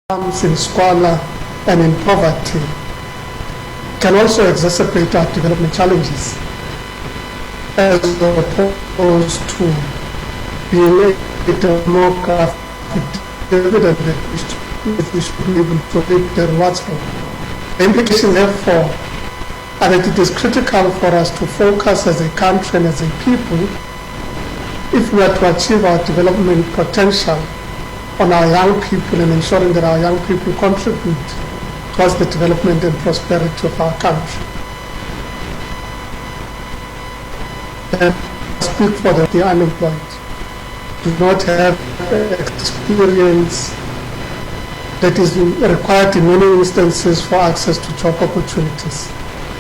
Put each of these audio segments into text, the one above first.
slums, in squalor, and in poverty can also exacerbate our development challenges, as opposed to being a demographic dividend that we should be able to reap the rewards from. The implication, therefore, are that it is critical for us to focus as a country and as a people, if we are to achieve our development potential, on our young people and ensuring that our young people contribute towards the development and prosperity of our country. And speak for the unemployed, do not have experience that is required in many instances for access to job opportunities,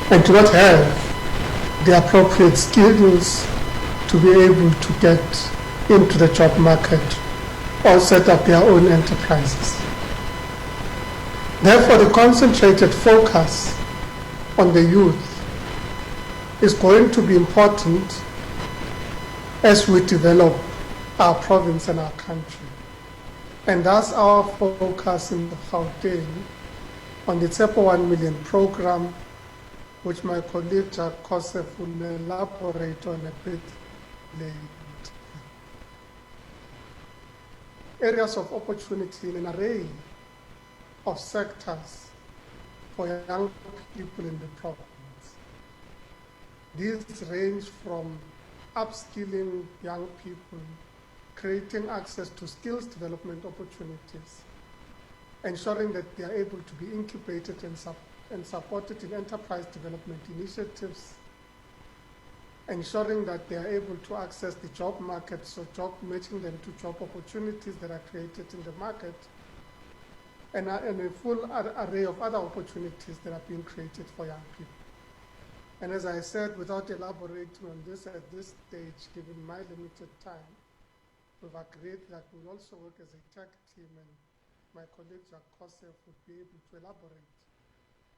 and do not have the appropriate skills to be able to get into the job market or set up their own enterprises. Therefore, the concentrated focus on the youth is going to be important as we develop our province and our country. And thus our focus in the Gauteng on the TSEPO 1 million program, which my colleague Jack Kosef will elaborate on a bit later. Areas of opportunity in an array of sectors for young people in the province. These range from upskilling young people, creating access to skills development opportunities, ensuring that they are able to be incubated and supported in enterprise development initiatives, ensuring that they are able to access the job market, so matching them to job opportunities that are created in the market, and a full array of other opportunities that are being created for young people. And as I said, without elaborating on this at this stage, given my limited time, we've agreed that we'll also work as a tech team, and my colleague Jack Kosef would be able to elaborate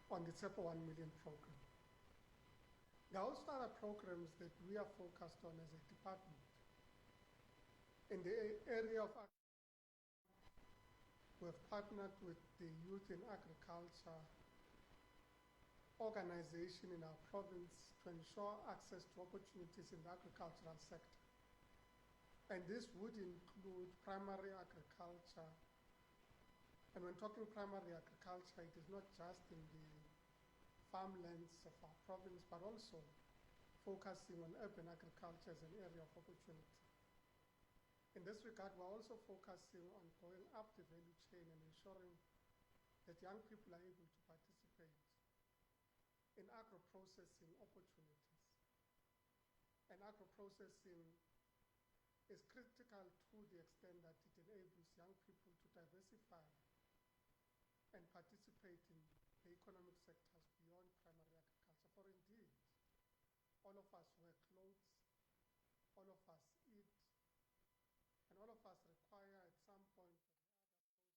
on the TSEPO 1 million program. There are also other programs that we are focused on as a department. In the area of we've partnered with the Youth in Agriculture organization in our province to ensure access to opportunities in the agricultural sector. And this would include primary agriculture. And when talking primary agriculture, it is not just in the farmlands of our province, but also focusing on urban agriculture as an area of opportunity. In this regard, we're also focusing on going up the value chain and ensuring that young people are able to participate in agro-processing opportunities. And agro-processing is critical to the extent that it enables young people to diversify and participate in the economic sectors beyond primary agriculture. For indeed, all of us wear clothes, all of us eat, and all of us require at some point or the other primary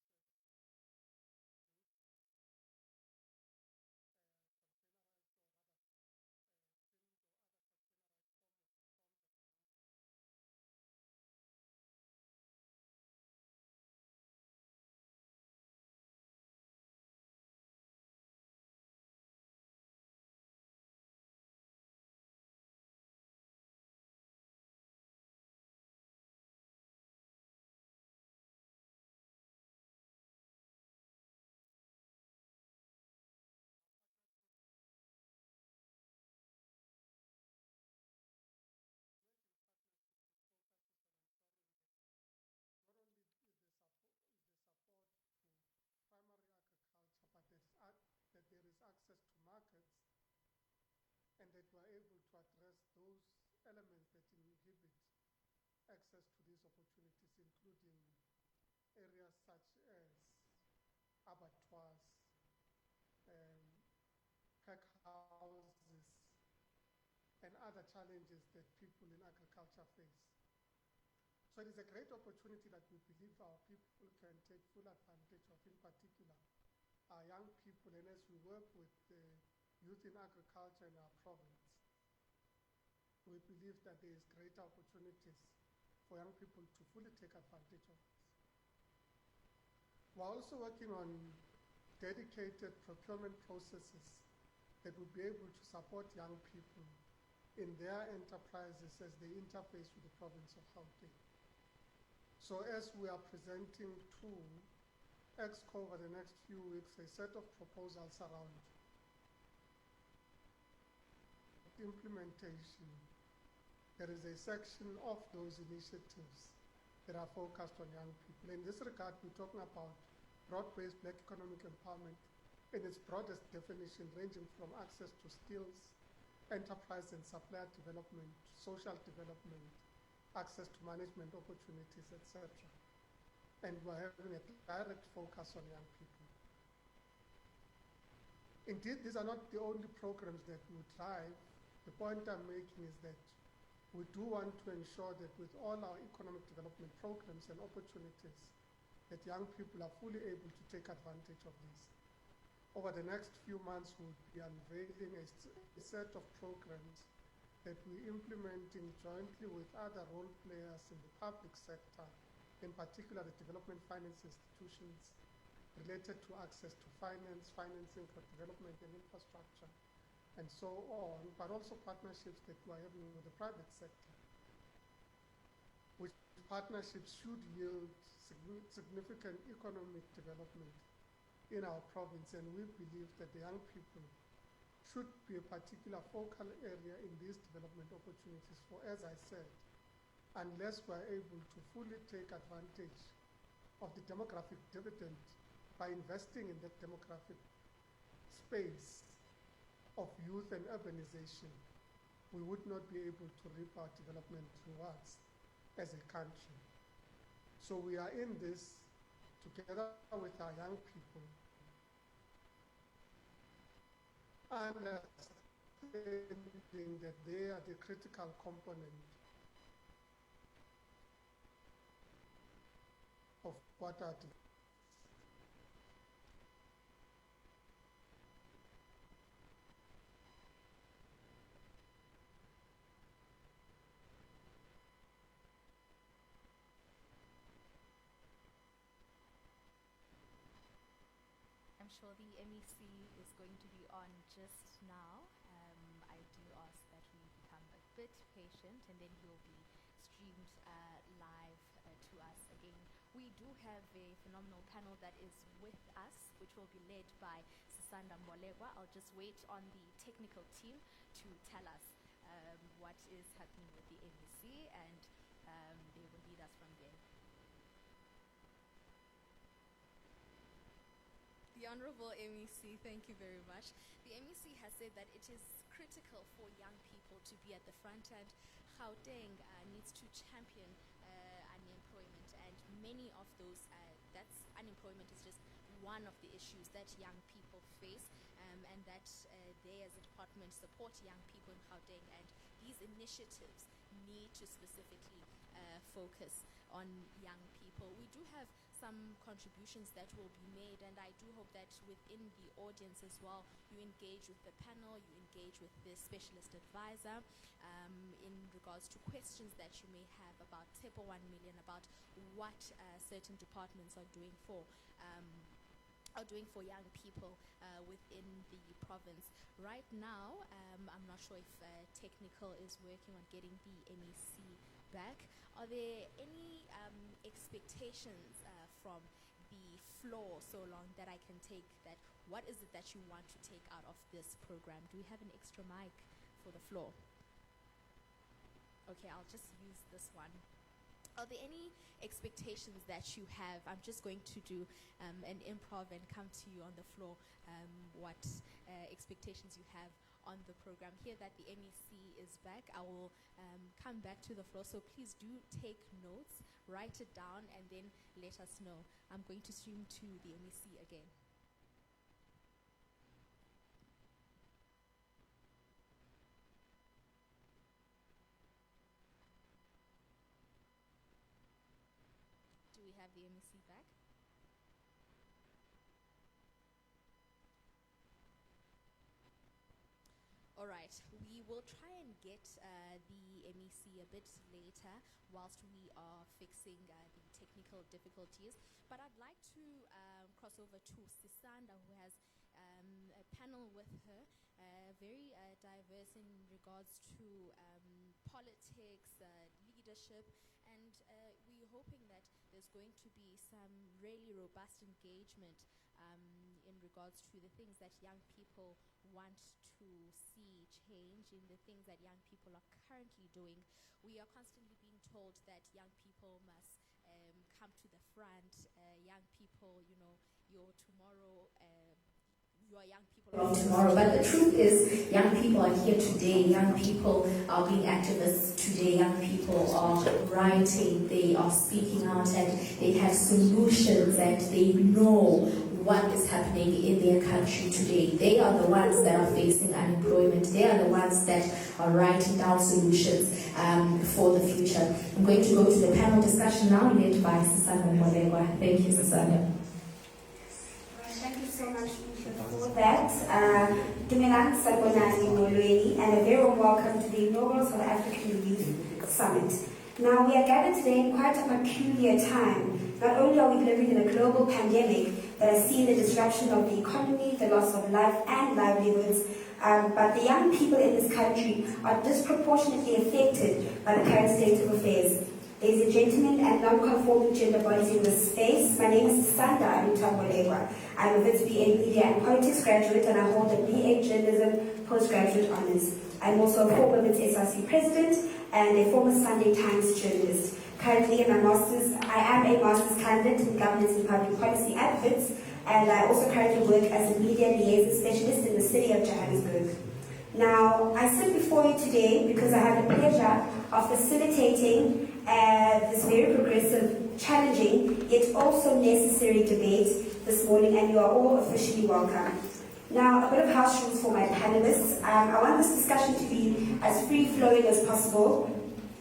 agriculture, but that there is access to markets, and that we're able to address those elements that inhibit access to these opportunities, including areas such as abattoirs, pack houses, and other challenges that people in agriculture face. So it is a great opportunity that we believe our people can take full advantage of, in particular our young people, and as we work with the youth in agriculture in our province, we believe that there is greater opportunities for young people to fully take advantage of this. We're also working on dedicated procurement processes that would be able to support young people in their enterprises as they interface with the province of Gauteng. So as we are presenting to EXCO over the next few weeks a set of proposals around implementation, there is a section of those initiatives that are focused on young people. In this regard, we're talking about broad-based black economic empowerment in its broadest definition, ranging from access to skills, enterprise and supplier development, social development, access to management opportunities, etc. And we're having a direct focus on young people. Indeed, these are not the only programs that we drive. The point I'm making is that we do want to ensure that with all our economic development programs and opportunities, that young people are fully able to take advantage of this. Over the next few months, we'll be unveiling a set of programs that we're implementing jointly with other role players in the public sector, in particular the development finance institutions related to access to finance, financing for development and infrastructure, and so on, but also partnerships that we're having with the private sector, which partnerships should yield significant economic development in our province, and we believe that the young people should be a particular focal area in these development opportunities for, as I said, unless we're able to fully take advantage of the demographic dividend by investing in that demographic space of youth and urbanization, we would not be able to reap our development rewards as a country. So we are in this together with our young people, understanding that they are the critical component of what our I'm sure the MEC is going to be on just now. I do ask that we become a bit patient, and then he will be streamed live to us again. We do have a phenomenal panel that is with us, which will be led by Sisanda Mbolegwa. I'll just wait on the technical team to tell us what is happening with the MEC, and they will lead us from there. The Honorable MEC, thank you very much. The MEC has said that it is critical for young people to be at the front end. Gauteng needs to champion unemployment, and many of those, unemployment is just one of the issues that young people face, and that they as a department support young people in Gauteng, and these initiatives need to specifically focus on young people. We do have some contributions that will be made, and I do hope that within the audience as well, you engage with the panel, you engage with the specialist advisor in regards to questions that you may have about TEPO 1 million, about what certain departments are doing for young people within the province. Right now, I'm not sure if technical is working on getting the MEC back. Are there any expectations from the floor so long that I can take that? What is it that you want to take out of this program? Do we have an extra mic for the floor? Okay, I'll just use this one. Are there any expectations that you have? I'm just going to do an improv and come to you on the floor. What expectations you have on the program? Here that the MEC is back, I will come back to the floor. So please do take notes, write it down, and then let us know. I'm going to stream to the MEC again. Do we have the MEC back? All right, we will try and get the MEC a bit later whilst we are fixing the technical difficulties. But I'd like to cross over to Sisanda, who has a panel with her, very diverse in regards to politics, leadership, and we're hoping that there's going to be some really robust engagement in regards to the things that young people want to see change, in the things that young people are currently doing. We are constantly being told that young people must come to the front. Young people, you know, your tomorrow, you are young people of tomorrow. But the truth is, young people are here today. Young people are being activists today. Young people are writing, they are speaking out, and they have solutions, and they know what is happening in their country today. They are the ones that are facing unemployment. They are the ones that are writing down solutions for the future. I'm going to go to the panel discussion now, led by Sisanda Molegwa. Thank you, Sisanda. Thank you so much for that. Dumelang Sabonani Molweni, and a very warm welcome to the inaugural South African Youth Summit. Now, we are gathered today in quite a peculiar time. Not only are we living in a global pandemic that has seen the disruption of the economy, the loss of life and livelihoods, but the young people in this country are disproportionately affected by the current state of affairs. Ladies and gentlemen, and non-conforming gender bodies in this space, my name is Sisanda Molegwa. I'm a Wits BA Media and Politics graduate, and I hold a BA Journalism postgraduate honors. I'm also a former Wits SRC president and a former Sunday Times journalist. Currently, I am a master's candidate in governance and public policy at Wits, and I also currently work as a media liaison specialist in the city of Johannesburg. Now, I sit before you today because I have the pleasure of facilitating this very progressive, challenging, yet also necessary debate this morning, and you are all officially welcome. Now, a bit of house rules for my panelists. I want this discussion to be as free-flowing as possible.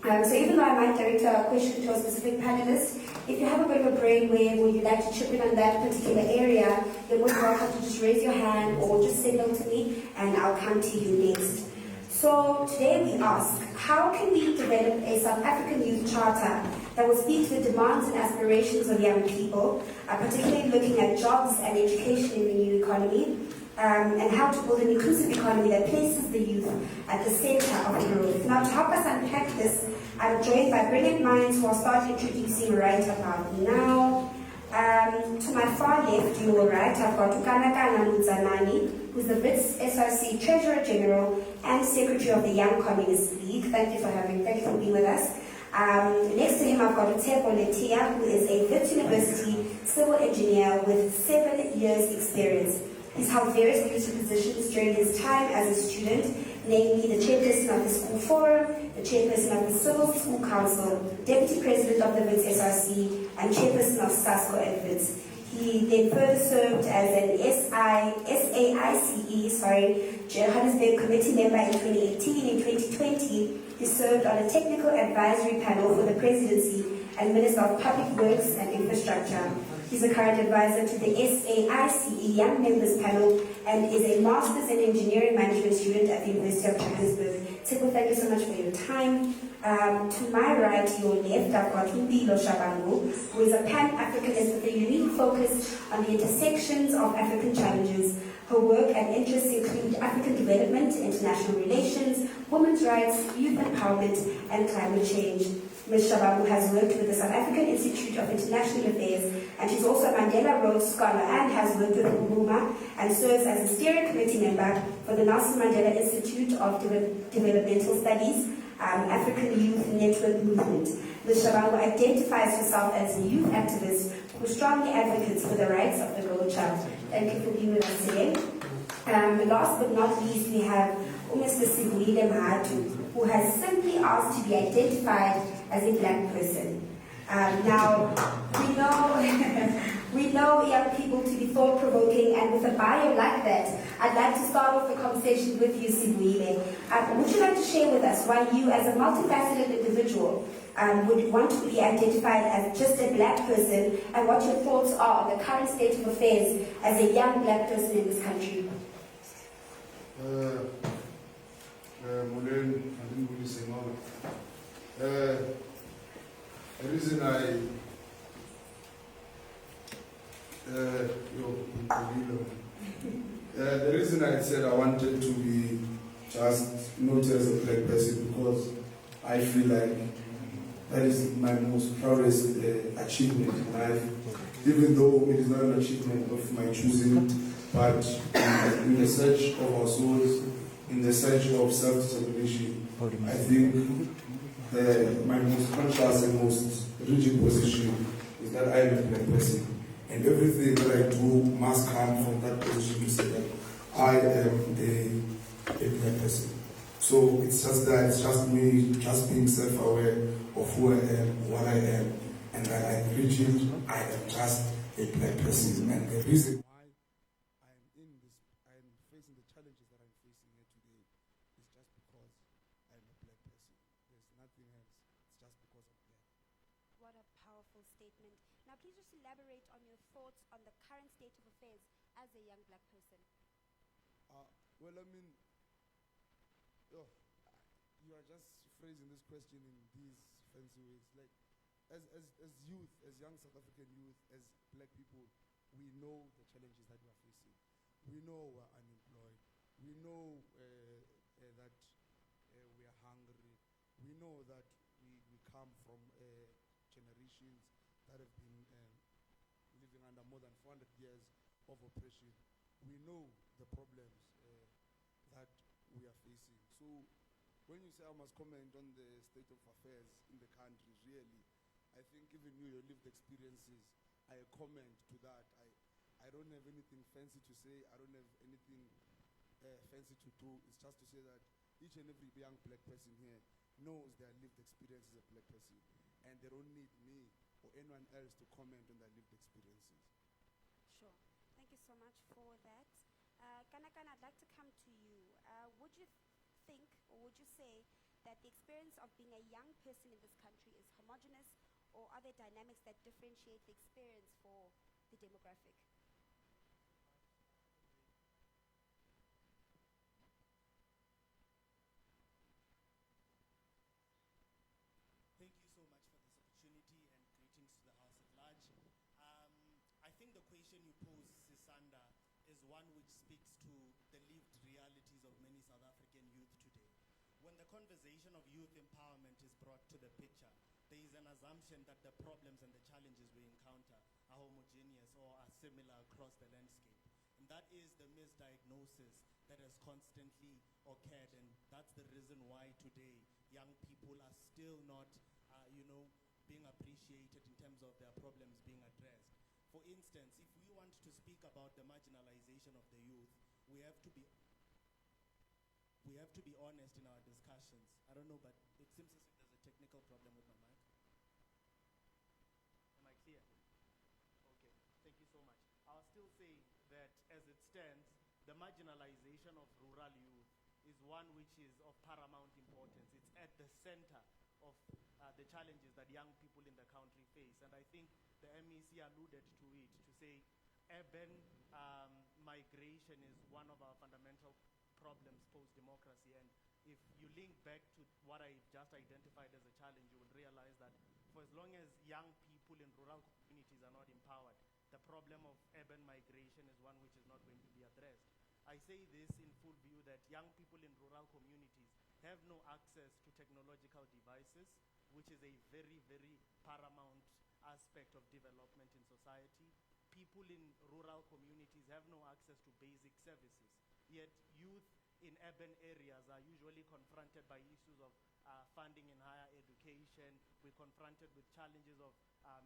So even though I might direct a question to a specific panelist, if you have a bit of a brainwave or you'd like to chip in on that particular area, you're most welcome to just raise your hand or just signal to me, and I'll come to you next. So today we ask, how can we develop a South African Youth Charter that will speak to the demands and aspirations of young people, particularly looking at jobs and education in the new economy, and how to build an inclusive economy that places the youth at the center of growth. Now, to help us unpack this, I'm joined by brilliant minds who I'll start introducing right about now. To my far left, you will right, I've got Ukanakana Muzanani, who's the Wits SRC Treasurer General and Secretary of the Young Communist League. Thank you for being with us. Next to him, I've got Utepo Letia, who is a Wits University civil engineer with 7 years experience. He's held various leadership positions during his time as a student, namely the chairperson of the School Forum, the chairperson of the Civil School Council, deputy president of the Wits SRC, and chairperson of SASCO at Wits. He then further served as an SAICE, Johannesburg committee member in 2018. In 2020, he served on a technical advisory panel for the presidency and Minister of Public Works and Infrastructure. He's a current advisor to the SAICE Young Members Panel and is a Master's in Engineering Management student at the University of Johannesburg. Tsepo, thank you so much for your time. To my right, your left, I've got Mpilo Shabangu, who is a Pan-Africanist with a unique focus on the intersections of African challenges. Her work and interests include African development, international relations, women's rights, youth empowerment, and climate change. Ms. Shabangu has worked with the South African Institute of International Affairs, and she's also a Mandela Rhodes Scholar and has worked with UMUMA and serves as a steering committee member for the Nelson Mandela Institute of Developmental Studies, African Youth Network Movement. Ms. Shabangu identifies herself as a youth activist who strongly advocates for the rights of the girl child. Thank you for being with us today. Last but not least, we have Mr. Sibuyile Mahatu, who has simply asked to be identified as a black person. Now, we know young people to be thought-provoking, and with a bio like that, I'd like to start off the conversation with you, Sibuyile. Would you like to share with us why you, as a multifaceted individual, would want to be identified as just a black person, and what your thoughts are on the current state of affairs as a young black person in this country? The reason I The reason I said I wanted to be just noted as a black person because I feel like that is my most proudest achievement in life, even though it is not an achievement of my choosing, but in the search of our souls, in the search of self-determination, I think my most conscious and most rigid position is that I am a black person. And everything that I do must come from that position to say that I am a black person. So it's just that, it's just me just being self-aware of who I am, what I am, and that I'm rigid, I am just a black person. And the reason why I'm facing the challenges that I'm facing here today is just because I'm a black person. There's nothing else. It's just because I'm black. What a powerful statement. Now, please just elaborate on your thoughts on the current state of affairs as a young black person. Well, I mean, you are just phrasing this question in these fancy ways. Like, as youth, as young South African youth, as black people, we know the challenges that we are facing. We know we're unemployed. We know that we are hungry. We know that we come from generations that have been living under more than 400 years of oppression. We know the problems that we are facing. So when you say I must comment on the state of affairs in the country, really, I think even your lived experiences, I comment to that. I don't have anything fancy to say. I don't have anything fancy to do. It's just to say that each and every young black person here knows their lived experience as a black person, and they don't need me or anyone else to comment on their lived experiences. Sure. Thank you so much for that. Kanakan, I'd like to come to you. Would you think, or would you say, that the experience of being a young person in this country is homogeneous, or are there dynamics that differentiate the experience for the demographic? Thank you so much for this opportunity and greetings to the House at large. I think the question you pose, Sisanda, is one which speaks to the lived realities of many South African youth today. When the conversation of youth empowerment is brought to the picture, there is an assumption that the problems and the challenges we encounter are homogeneous or are similar across the landscape. And that is the misdiagnosis that has constantly occurred, and that's the reason why today young people are still not being appreciated in terms of their problems being addressed. For instance, if we want to speak about the marginalization of the youth, we have to be honest in our discussions. I don't know, but it seems as if there's a technical problem with my mic. Am I clear? Okay, thank you so much. I'll still say that as it stands, the marginalization of rural youth is one which is of paramount importance. It's at the center of the challenges that young people in the country face. And I think the MEC alluded to it to say urban migration is one of our fundamental problems post-democracy. And if you link back to what I just identified as a challenge, you will realize that for as long as young people in rural communities are not empowered, the problem of urban migration is one which is not going to be addressed. I say this in full view that young people in rural communities have no access to technological devices, which is a very, very paramount aspect of development in society. People in rural communities have no access to basic services, yet youth in urban areas are usually confronted by issues of funding in higher education. We're confronted with challenges of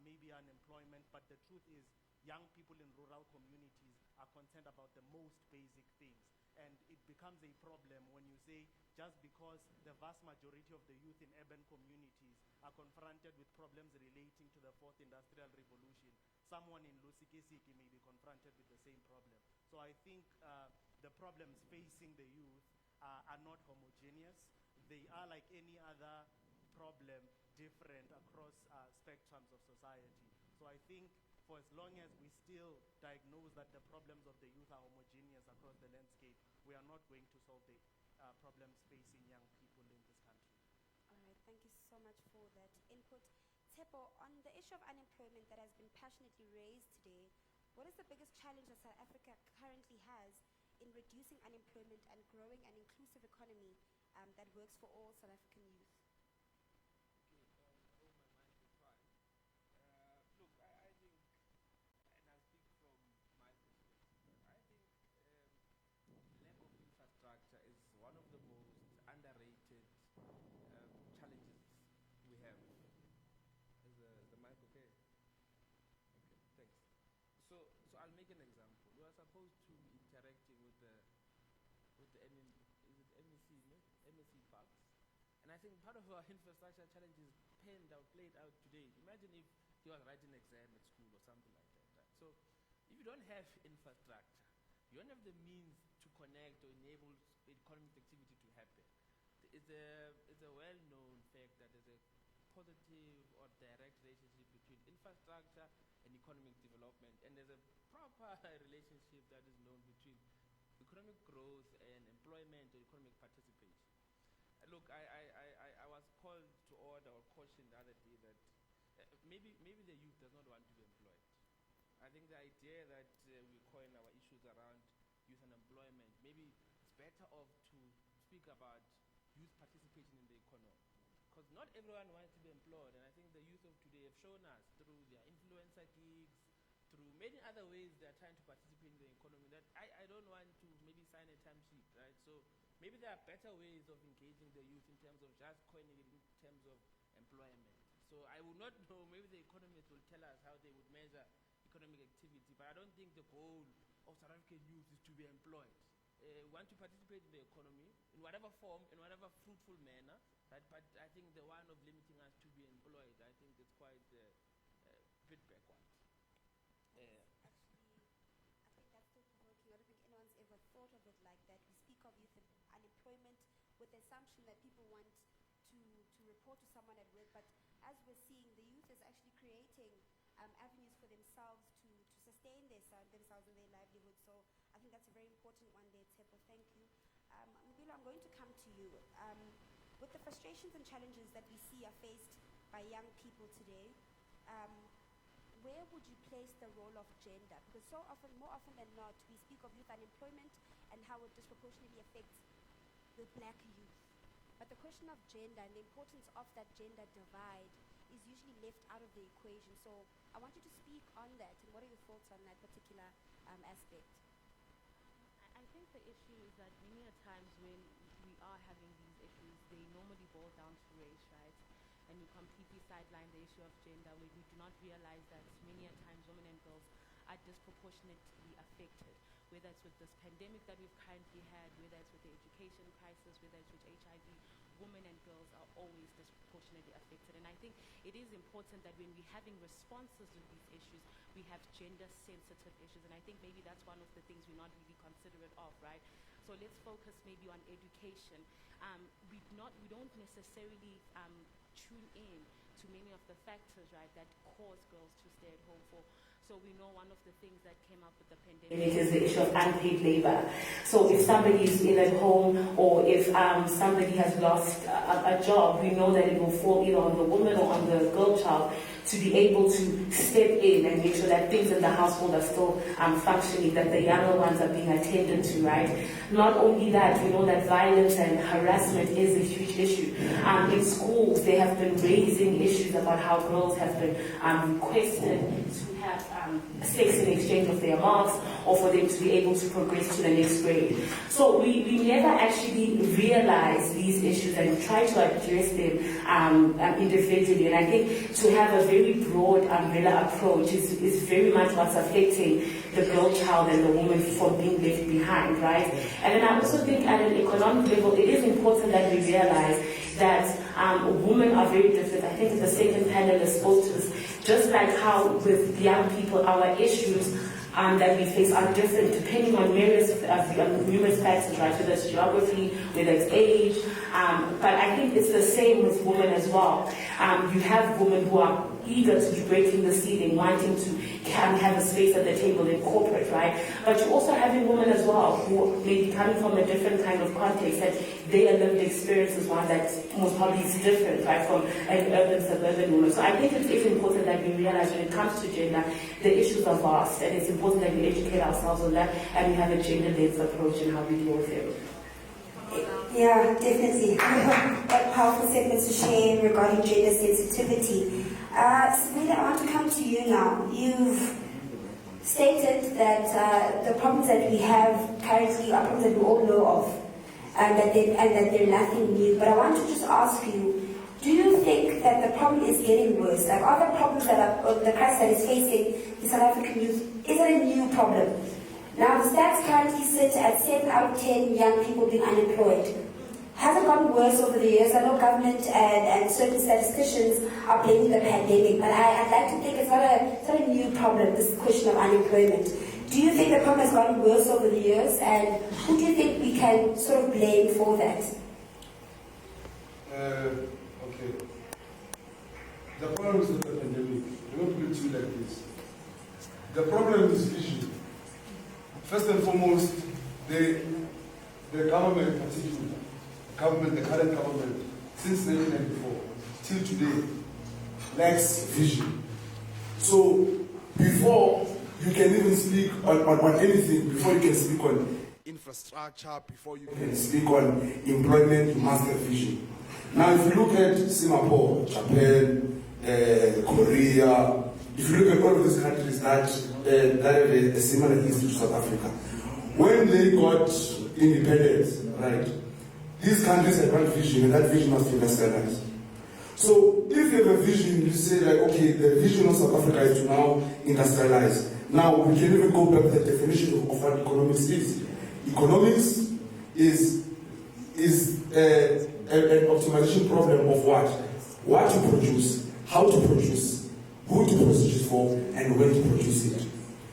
maybe unemployment, but the truth is young people in rural communities are concerned about the most basic things. And it becomes a problem when you say just because the vast majority of the youth in urban communities are confronted with problems relating to the fourth industrial revolution, someone in Lusikisiki may be confronted with the same problem. So I think the problems facing the youth are not homogeneous. They are like any other problem, different across spectrums of society. So I think for as long as we still diagnose that the problems of the youth are homogeneous across the landscape, we are not going to solve the problems facing young people in this country. All right, thank you so much for that input. Tshepo, on the issue of unemployment that has been passionately raised today, what is the biggest challenge that South Africa currently has in reducing unemployment and growing an inclusive economy that works for all South African youth? Okay, I hope my mic is fine. Look, I think, and I'll speak from my perspective, I think lack of infrastructure is one of the most underrated challenges we have. Is the mic okay? Okay, thanks. So I'll make an example. We are supposed to be interacting with the MEC, no? MEC parks. And I think part of our infrastructure challenge is played out today. Imagine if he was writing an exam at school or something like that, right? So if you don't have infrastructure, you don't have the means to connect or enable economic activity to happen. It's a well-known fact that there's a positive or direct relationship between infrastructure and economic development, and there's a proper relationship that is known between economic growth and employment or economic participation. Look, I was called to order or cautioned the other day that maybe the youth does not want to be employed. I think the idea that we coin our issues around youth and employment, maybe it's better off to speak about youth participation in the economy. Because not everyone wants to be employed, and I think the youth of today have shown us through their influencer gigs, through many other ways they're trying to participate in the economy that I don't want to maybe sign a time sheet, right? So maybe there are better ways of engaging the youth in terms of just coining it in terms of employment. So I would not know, maybe the economists will tell us how they would measure economic activity, but I don't think the goal of South African youth is to be employed. Want to participate in the economy in whatever form, in whatever fruitful manner, right? But I think the one of limiting us to be employed, I think it's quite a bit backward. Actually, I think that's still provoking. I don't think anyone's ever thought of it like that. We speak of youth unemployment with the assumption that people want to report to someone at work, but as we're seeing, the youth is actually creating avenues for themselves to sustain themselves and their livelihood. So I think that's a very important one there, Tshepo. Thank you. Mbilo, I'm going to come to you. With the frustrations and challenges that we see are faced by young people today, where would you place the role of gender? Because more often than not, we speak of youth unemployment and how it disproportionately affects the black youth. But the question of gender and the importance of that gender divide is usually left out of the equation. So I want you to speak on that, and what are your thoughts on that particular aspect? I think the issue is that many a times when we are having these issues, they normally boil down to race, right? And we completely sideline the issue of gender, where we do not realize that many a times women and girls are disproportionately affected, whether it's with this pandemic that we've currently had, whether it's with the education crisis, whether it's with HIV. Women and girls are always disproportionately affected. And I think it is important that when we're having responses to these issues, we have gender-sensitive issues. And I think maybe that's one of the things we're not really considerate of, right? So let's focus maybe on education. We don't necessarily tune in to many of the factors, right, that cause girls to stay at home for. So we know one of the things that came up with the pandemic is the issue of unpaid labor. So if somebody is in at home, or if somebody has lost a job, we know that it will fall either on the woman or on the girl child to be able to step in and make sure that things in the household are still functioning, that the younger ones are being attended to, right? Not only that, we know that violence and harassment is a huge issue. In schools, they have been raising issues about how girls have been requested to have sex in exchange of their marks, or for them to be able to progress to the next grade. So we never actually realize these issues and try to address them individually. And I think to have a very broad umbrella approach is very much what's affecting the girl child and the woman from being left behind, right? And then I also think at an economic level, it is important that we realize that women are very different. I think the second panelist spoke to this. Just like how with young people, our issues that we face are different depending on numerous factors, right? Whether it's geography, whether it's age. But I think it's the same with women as well. You have women who are eager to be breaking the ceiling, wanting to have a space at the table in corporate, right? But you're also having women as well who may be coming from a different kind of context, that their lived experience is one that most probably is different, right, from an urban, suburban woman. So I think it's important that we realize when it comes to gender, the issues are vast, and it's important that we educate ourselves on that and we have a gender-based approach in how we deal with them. Yeah, definitely. What powerful segments to share regarding gender sensitivity. Sabrina, I want to come to you now. You've stated that the problems that we have currently are problems that we all know of, and that they're nothing new. But I want to just ask you, do you think that the problem is getting worse? Like, are the problems the crisis that is facing the South African youth, is it a new problem? Now, the stats currently sit at 7 out of 10 young people being unemployed. Has it gotten worse over the years? I know government and certain statisticians are blaming the pandemic, but I'd like to think it's not a new problem, this question of unemployment. Do you think the problem has gotten worse over the years, and who do you think we can sort of blame for that? Okay. The problem is not the pandemic. I want to put it to you like this. The problem is vision. First and foremost, the government, the current government, since 1994 till today, lacks vision. So before you can even speak on anything, before you can speak on infrastructure, before you can speak on employment, you must have vision. Now, if you look at Singapore, Japan, Korea, if you look at all of these countries that have a similar history to South Africa, when they got independence, right, these countries had one vision, and that vision was to industrialize. So if you have a vision, you say like, okay, the vision of South Africa is to now industrialize. Now we can even go back to the definition of what economics is. Economics is an optimization problem of what? What to produce, how to produce, who to produce it for, and when to produce it.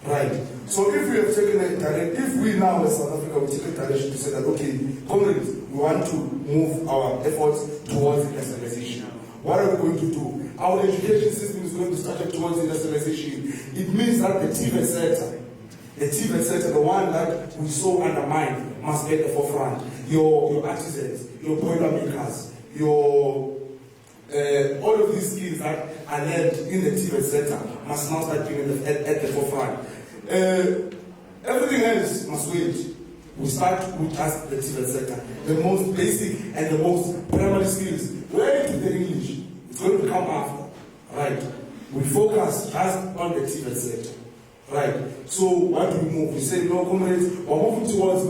Right? So if we have taken a direction, if we now as South Africa, we take a direction to say that, okay, comrades, we want to move our efforts towards industrialization. What are we going to do? Our education system is going to start towards industrialization. It means that the TVET sector, the one that we so undermine, must be at the forefront. Your artisans, your boiler makers, your all of these skills that are learned in the TVET sector must now start being at the forefront. Everything else must wait. We start with just the TVET sector. The most basic and the most primary skills. Where to the English? It's going to come after. Right? We focus just on the TVET sector. Right? So what do we move? We say, no, comrades, we're moving towards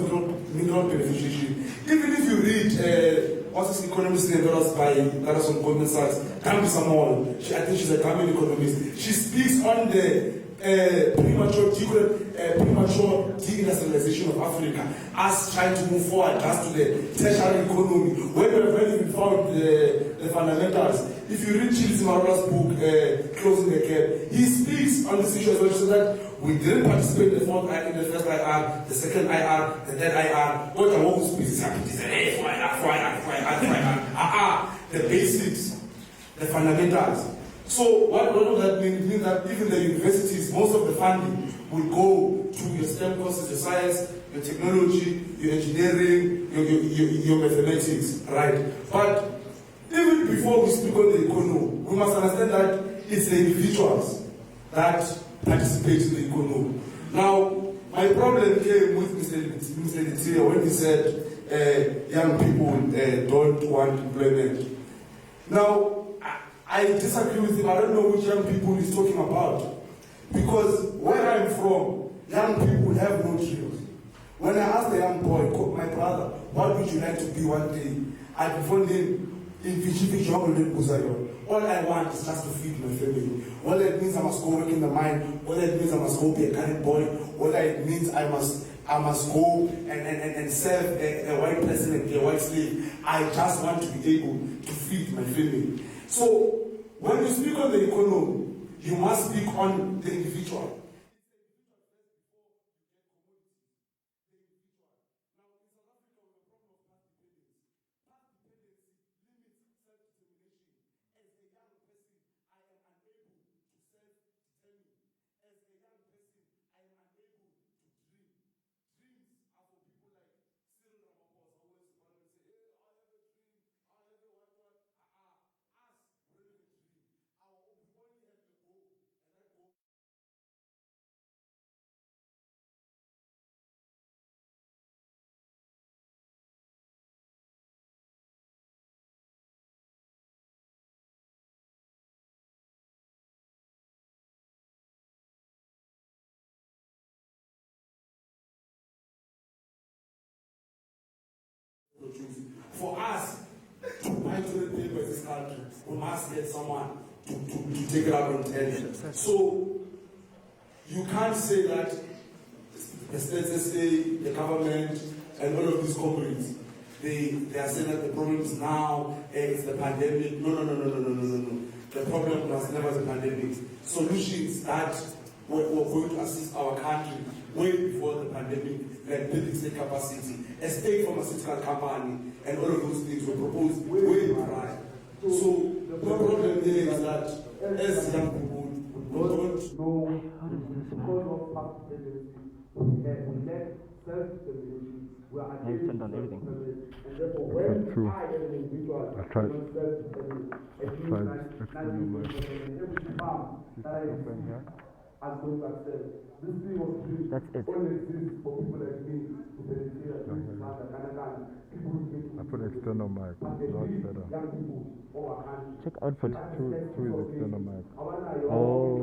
mineral beneficiation. Even if you read what's this economist name that was on Goldman Sachs, Kambi Samoa, I think she's a Gambian economist. She speaks on the premature deindustrialization of Africa as trying to move forward just to the tertiary economy. When we have even found the fundamentals, if you read Chilisi Marola's book, Closing the Gap, he speaks on this issue as well. He says that we didn't participate in the first IR, the second IR, the third IR. What the whole speech is happening? The basics, the fundamentals. So what does that mean? It means that even the universities, most of the funding will go to your STEM courses, your science, your technology, your engineering, your mathematics, right? But even before we speak on the economy, we must understand that it's the individuals that participate in the economy. Now, my problem came with Mr. Letitia when he said young people don't want employment. Now, I disagree with him. I don't know which young people he's talking about. Because where I'm from, young people have no dreams. When I asked the young boy, my brother, what would you like to be one day? I found him in Fijipi Jungle in Buzayon. All I want is just to feed my family. All that means I must go work in the mine. All that means I must go be a current boy. All that means I must go and serve a white person and be a white slave. I just want to be able to feed my family. So, when you speak on the economy, you must speak on the individual. For us to buy toilet paper in this country, we must get someone to take it out on 10. So you can't say that let's say the government and all of these companies, they are saying that the problem is now, it's the pandemic. No. The problem was never the pandemic. Solutions that were going to assist our country way before the pandemic, like building state capacity, a state pharmaceutical company, and all of those things were proposed way prior. So the problem here is that as young people, we don't know because of past tendencies, we lack self-determination. We are against everything. And therefore, when I as an individual I tried. every farm that I see as going to accept. This thing was free. That's it. Only exists for people like me to benefit from this land and people who get I put external mic. That's better. young people over country. Check output. Two is external mic. Oh,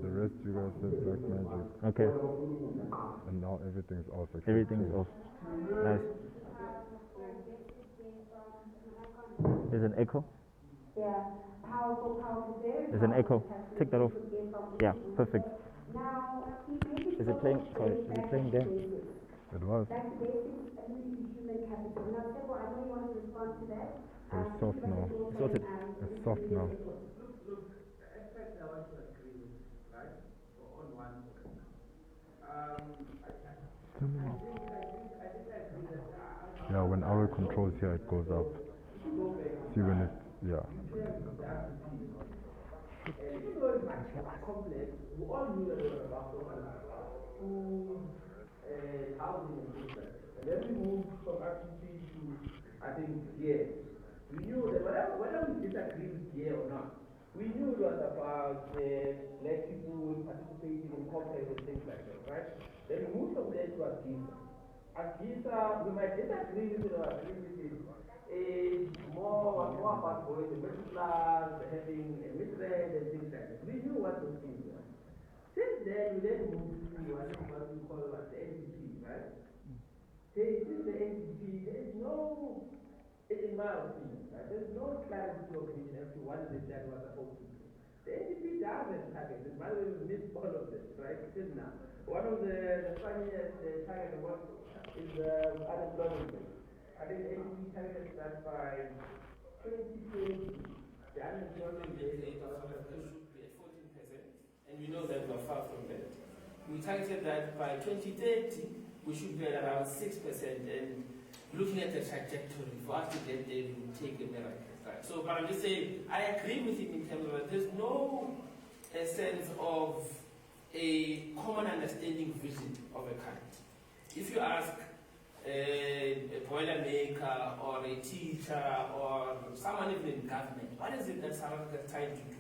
the rest you guys said black magic. Okay. And now everything's off. Everything's off. Nice. There's an echo. Yeah, powerful, very There's an echo. powerful Take that off. testimony from Yeah, people. perfect. Now, he Is it playing? Sorry, is it playing there? It was. That's the basics and human capital. Now, therefore, I know you want to respond to that. It's soft now. It's Sorted. It's soft now. Yeah, when our controls here, it goes up. See when it, yeah. Even though it's actually complex, we all knew that there was about food, housing, and things like that. And then we moved from activity to, I think, gear. We knew that whether we disagree with gear or not, we knew it was about black people participating in complex and things like that, right? Then we moved from there to Agisa. Agisa, we might disagree with it or agree with it. More about boys, the middle class, having a mid-range and things like that. We knew what those things were. Since then, we then moved to what we call the NDP, right? Since the NDP, there is no, in my opinion, right, there's no clarity of vision as to what is it that was supposed to do. The NDP does have targets, and by the way, we missed all of this, right? Till now. One of the funniest targets is unemployment rate. I think the NDP targets that by 2020, the unemployment rate in South Africa should be at 14%, and we know that we're far from that. We targeted that by 2030, we should be at around 6%, and looking at the trajectory, for us to get there, it will take a miracle. Right? So, but I'm just saying, I agree with him in terms of that there's no sense of a common understanding vision of a kind. If you ask a boiler maker or a teacher or someone even in government, what is it that South Africa is trying to do?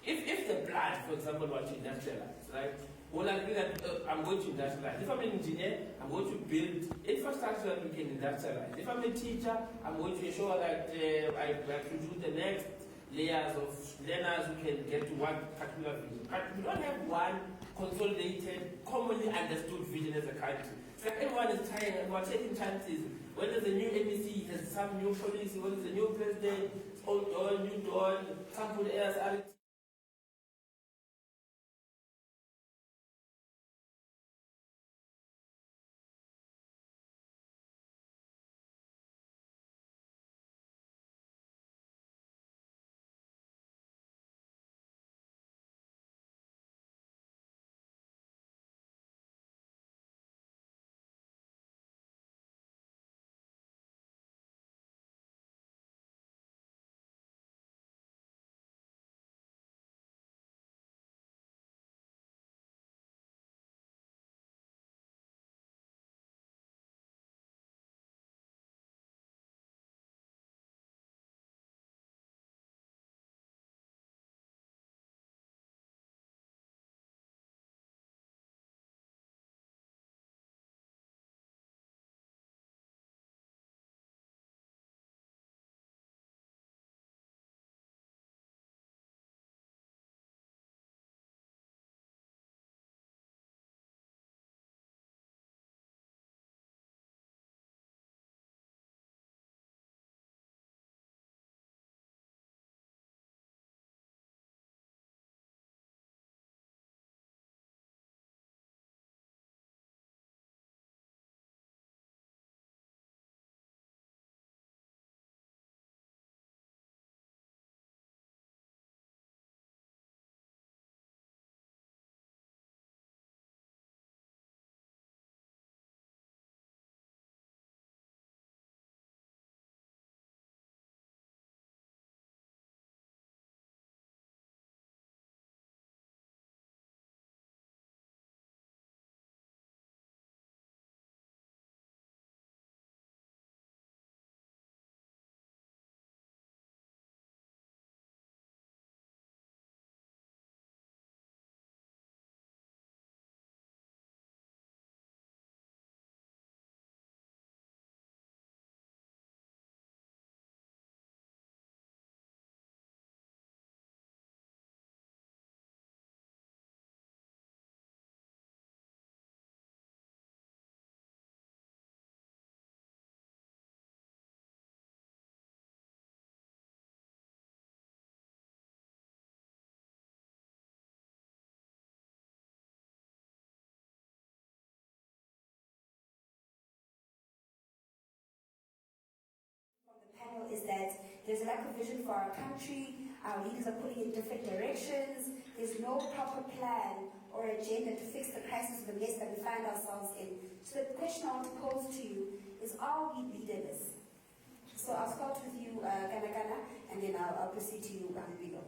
If the blood, for example, were to industrialize, right? We'll agree that I'm going to industrialize. If I'm an engineer, I'm going to build infrastructure that we can industrialize. If I'm a teacher, I'm going to ensure that I produce the next layers of learners who can get to one particular vision. But we don't have one consolidated, commonly understood vision as a country. So everyone is trying, and we're taking chances. When there's a new MEC, there's some new policy, when there's a new president, old dawn, new dawn, some put else is that there's a lack of vision for our country, our leaders are pulling in different directions, there's no proper plan or agenda to fix the crisis of the mess that we find ourselves in. So the question I want to pose to you is, are we leaderless? So I'll start with you, Ganagana, and then I'll proceed to you, Bigo.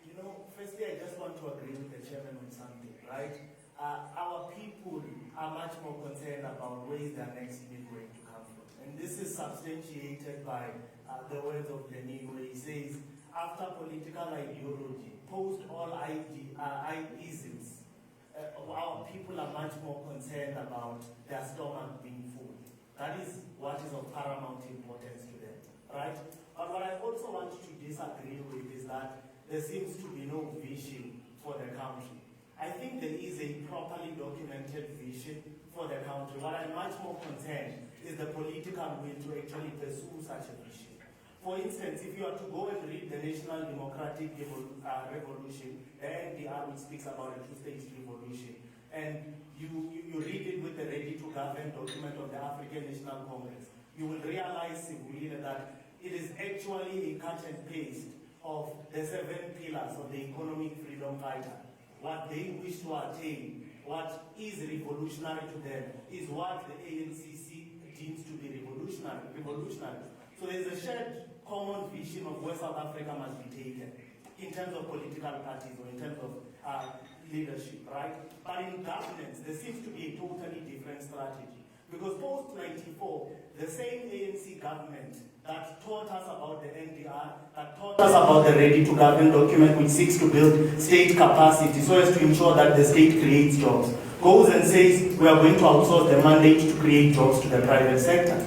You know, firstly, I just want to agree with the chairman on something, right? Our people are much more concerned about where is their next meal going to come from. And this is substantiated by the words of Lenin, where he says, after political ideology, post all isms, our people are much more concerned about their stomach being full. That is what is of paramount importance to them, right? But what I also want to disagree with is that there seems to be no vision for the country. I think there is a properly documented vision for the country. What I'm much more concerned is the political will to actually pursue such a vision. For instance, if you are to go and read the National Democratic Revolution, the NDR, which speaks about a two-stage revolution, and you read it with the ready-to-govern document of the African National Congress, you will realize that it is actually a cut and paste of the 7 pillars of the economic freedom fighter. What they wish to attain, what is revolutionary to them, is what the ANCC deems to be revolutionary. So there's a shared common vision of where South Africa must be taken in terms of political parties or in terms of leadership, right? But in governance, there seems to be a totally different strategy. Because post-94, the same ANC government that taught us about the NDR, that taught us about the ready-to-govern document which seeks to build state capacity so as to ensure that the state creates jobs, goes and says we are going to outsource the mandate to create jobs to the private sector,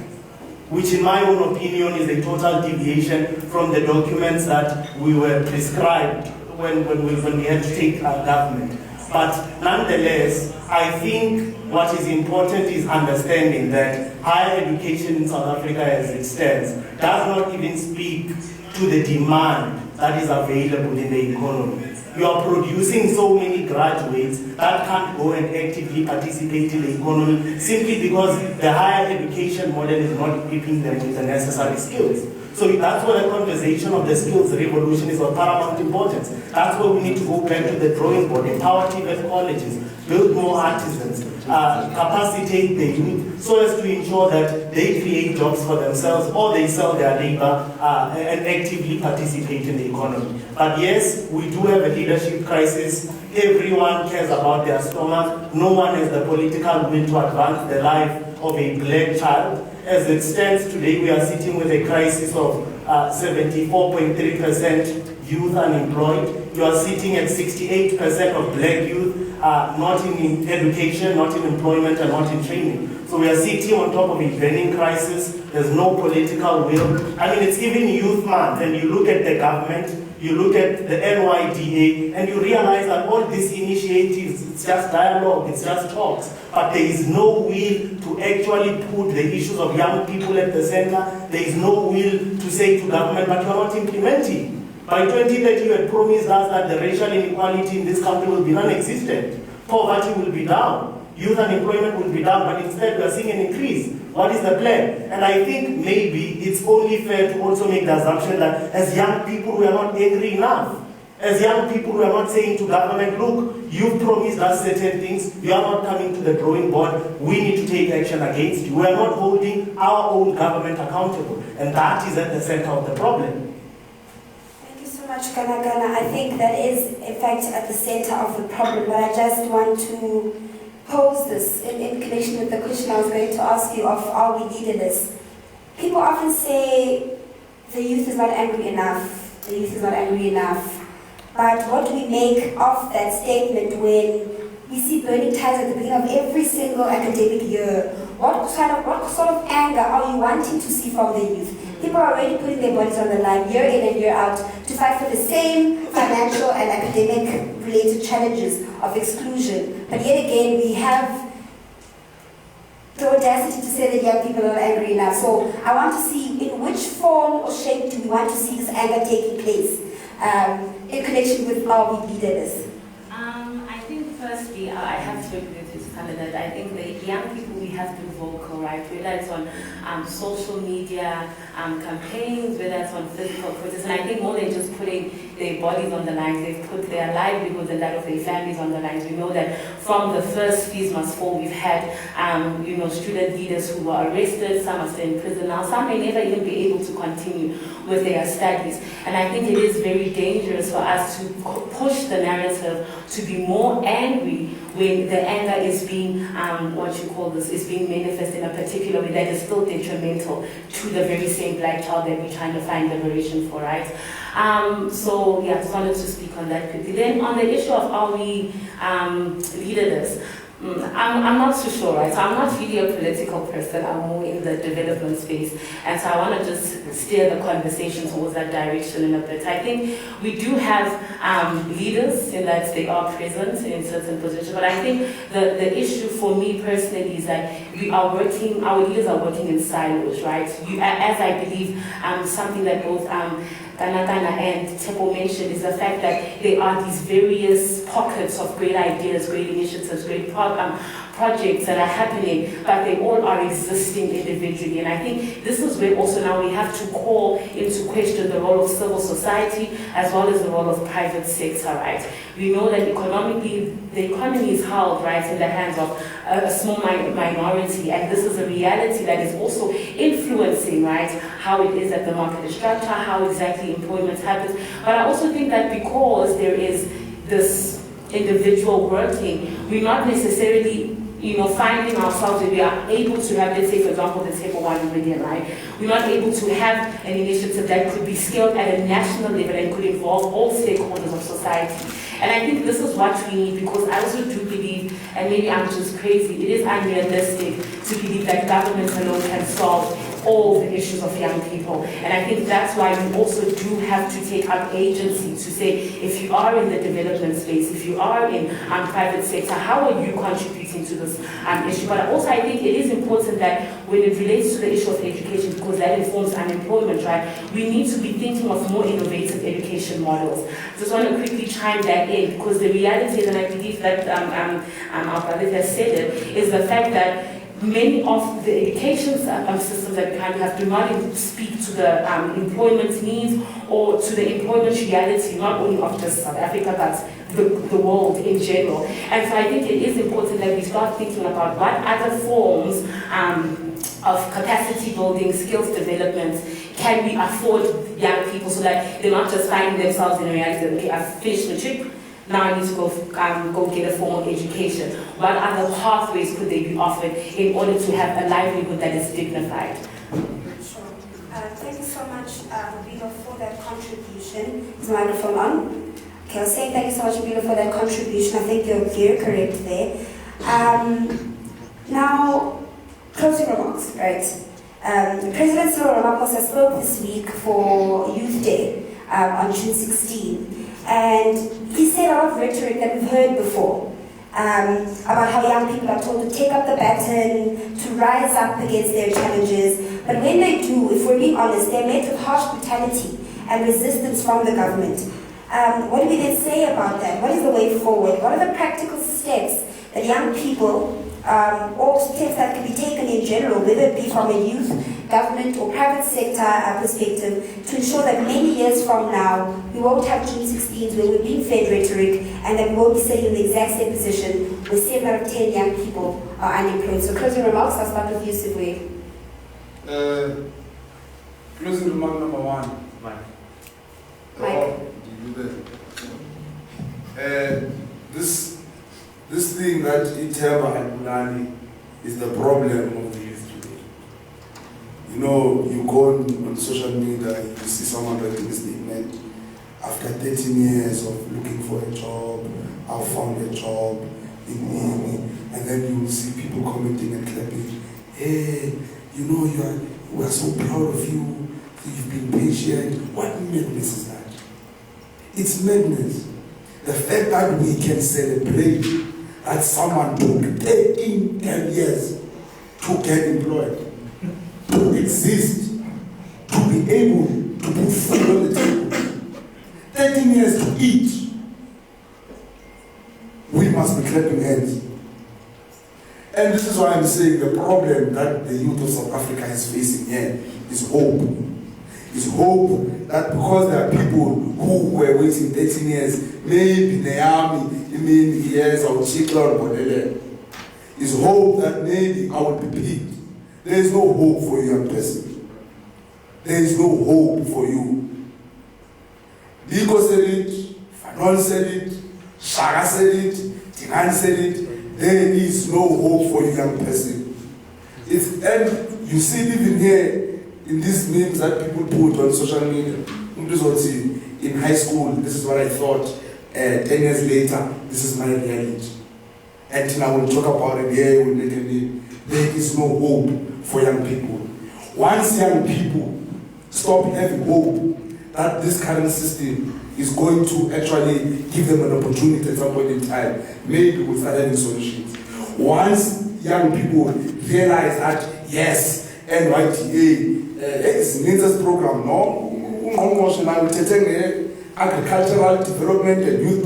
which in my own opinion is a total deviation from the documents that we were prescribed when we had to take our government. But nonetheless, I think what is important is understanding that higher education in South Africa as it stands does not even speak to the demand that is available in the economy. You are producing so many graduates that can't go and actively participate in the economy simply because the higher education model is not equipping them with the necessary skills. So that's where the conversation of the skills revolution is of paramount importance. That's where we need to go back to the drawing board, empower TVET colleges, build more artisans, capacitate the youth so as to ensure that they create jobs for themselves or they sell their labor and actively participate in the economy. But yes, we do have a leadership crisis. Everyone cares about their stomach. No one has the political will to advance the life of a black child. As it stands today, we are sitting with a crisis of 74.3% youth unemployed. You are sitting at 68% of black youth not in education, not in employment, and not in training. So we are sitting on top of a burning crisis. There's no political will. I mean, it's even Youth Month, and you look at the government, you look at the NYDA, and you realize that all these initiatives, it's just dialogue, it's just talks, but there is no will to actually put the issues of young people at the center. There is no will to say to government, but you're not implementing. By 2030, you had promised us that the racial inequality in this country will be non-existent. Poverty will be down. Youth unemployment will be down, but instead we are seeing an increase. What is the plan? And I think maybe it's only fair to also make the assumption that as young people, we are not angry enough. As young people, we are not saying to government, look, you've promised us certain things, you are not coming to the drawing board, we need to take action against you. We are not holding our own government accountable. And that is at the center of the problem. Thank you so much, Ganagana. I think that is, in fact, at the center of the problem, but I just want to pose this in connection with the question I was going to ask you of, are we leaderless? People often say the youth is not angry enough, the youth is not angry enough. But what do we make of that statement when we see burning ties at the beginning of every single academic year? What sort of anger are you wanting to see from the youth? People are already putting their bodies on the line year in and year out to fight for the same financial and academic related challenges of exclusion. But yet again, we have the audacity to say that young people are not angry enough. So I want to see in which form or shape do we want to see this anger taking place in connection with our leaderless. I think firstly, I have to agree with Sana, that I think the young people, we have been vocal, right? Whether it's on social media campaigns, whether it's on physical protests, and I think more than just putting their bodies on the line, they've put their livelihoods and that of their families on the lines. We know that from the first Fees Must Fall, we've had, student leaders who were arrested, some are still in prison now, some may never even be able to continue with their studies. And I think it is very dangerous for us to push the narrative to be more angry when the anger is being, is being manifested in a particular way that is still detrimental to the very same black child that we're trying to find liberation for, right? So yeah, I just wanted to speak on that quickly. Then on the issue of are we leaderless, I'm not too sure, right? So I'm not really a political person, I'm more in the development space. And so I want to just steer the conversation towards that direction in a bit. I think we do have leaders in that they are present in certain positions, but I think the issue for me personally is that our leaders are working in silos, right? As I believe, something that both Kanakana and Tepo mentioned is the fact that there are these various pockets of great ideas, great initiatives, great projects that are happening, but they all are existing individually. And I think this is where also now we have to call into question the role of civil society as well as the role of private sector, right? We know that economically, the economy is held, right, in the hands of a small minority, and this is a reality that is also influencing, right, how it is that the market is structured, how exactly employment happens. But I also think that because there is this individual working, we're not necessarily, finding ourselves that we are able to have, let's say, for example, the Table 1 million, right? We're not able to have an initiative that could be scaled at a national level and could involve all stakeholders of society. And I think this is what we need, because I also do believe, and maybe I'm just crazy, it is unrealistic to believe that government alone can solve all the issues of young people. And I think that's why we also do have to take up agency to say, if you are in the development space, if you are in private sector, how are you contributing to this issue? But also I think it is important that when it relates to the issue of education, because that informs unemployment, right, we need to be thinking of more innovative education models. Just want to quickly chime that in, because the reality is, and I believe that our brother has said it, is the fact that many of the education systems that we kind of have do not speak to the employment needs or to the employment reality, not only of just South Africa, but the world in general. And so I think it is important that we start thinking about what other forms of capacity building, skills development can we afford young people so that they're not just finding themselves in a reality that, okay, I've finished matric, now I need to go get a formal education. What other pathways could they be offered in order to have a livelihood that is dignified? Sure. Thank you so much, Rubino, for that contribution. Is the microphone on? Okay, I was saying thank you so much, Rubino, for that contribution. I think you're very correct there. Now, closing remarks, right? President Cyril Ramaphosa spoke this week for Youth Day on June 16. And he said a lot of rhetoric that we've heard before about how young people are told to take up the baton, to rise up against their challenges. But when they do, if we're being honest, they're met with harsh brutality and resistance from the government. What do we then say about that? What is the way forward? What are the practical steps that young people, or steps that can be taken in general, whether it be from a youth, government or private sector perspective, to ensure that many years from now, we won't have June 16s where we're being fed rhetoric and that we won't be sitting in the exact same position where 7 out of 10 young people are unemployed. So closing remarks, I'll start with you, Sibwe. Closing remark number 1. Mike. This thing that Itema and Bulani is the problem of the youth today. You go on social media, you see someone writing a statement after 13 years of looking for a job, I found a job and then you will see people commenting and clapping. Hey, we are so proud of you. You've been patient. What madness is that? It's madness. The fact that we can celebrate that someone took 10 years to get employed, to exist, to be able to put food on the table, 13 years to eat, we must be clapping hands. And this is why I'm saying the problem that the youth of South Africa is facing here is hope. It's hope that because there are people who were waiting 13 years, maybe in the army, years or children, whatever. It's hope that maybe I will be picked. There is no hope for you, young person. There is no hope for you. Biko said it, Fanon said it, Shaka said it, Tinan said it. There is no hope for you, young person. And you see it even here in these memes that people put on social media. In high school, this is what I thought. 10 years later, this is my reality. And I will talk about it here. There is no hope for young people. Once young people stop having hope that this current system is going to actually give them an opportunity at some point in time, maybe we'll start having solutions. Once young people realize that, yes, NYTA is NINSA's program, no? Agricultural development and youth,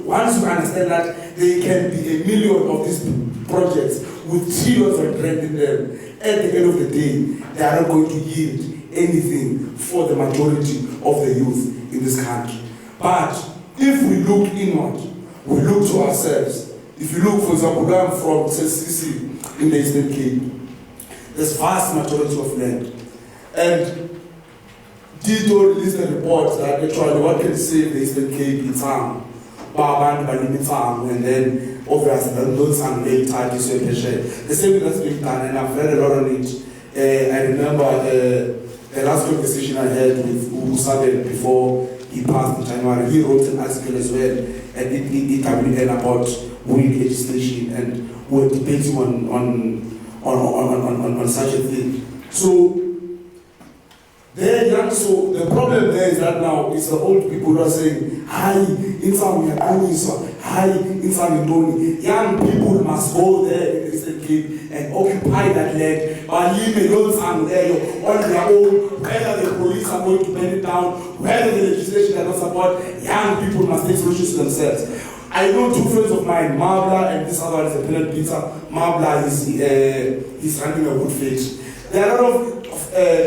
once you understand that there can be 1 million of these projects with trillions of rand in them, at the end of the day, they are not going to yield anything for the majority of the youth in this country. But if we look inward, we look to ourselves. If you look, for example, I'm from Sisi in the Eastern Cape, there's vast majority of land. And Tito released a report that actually what can save the Eastern Cape in town, and then obviously those and later the same thing that's being done, and I've read a lot on it. I remember the last conversation I had with Usabe before he passed in January. He wrote an article as well at EWN about weed legislation, and we're debating on such a thing. So so the problem there is that now it's the old people who are saying, hi, in some hi, in some young people must go there in the Eastern Cape and occupy that land, but leave alone some there on their own, whether the police are going to burn it down, whether the legislation cannot support, young people must take solutions to themselves. I know two friends of mine, Mabla and this other one is a peanut pizza. Mabla he's running a good faith. There are a lot of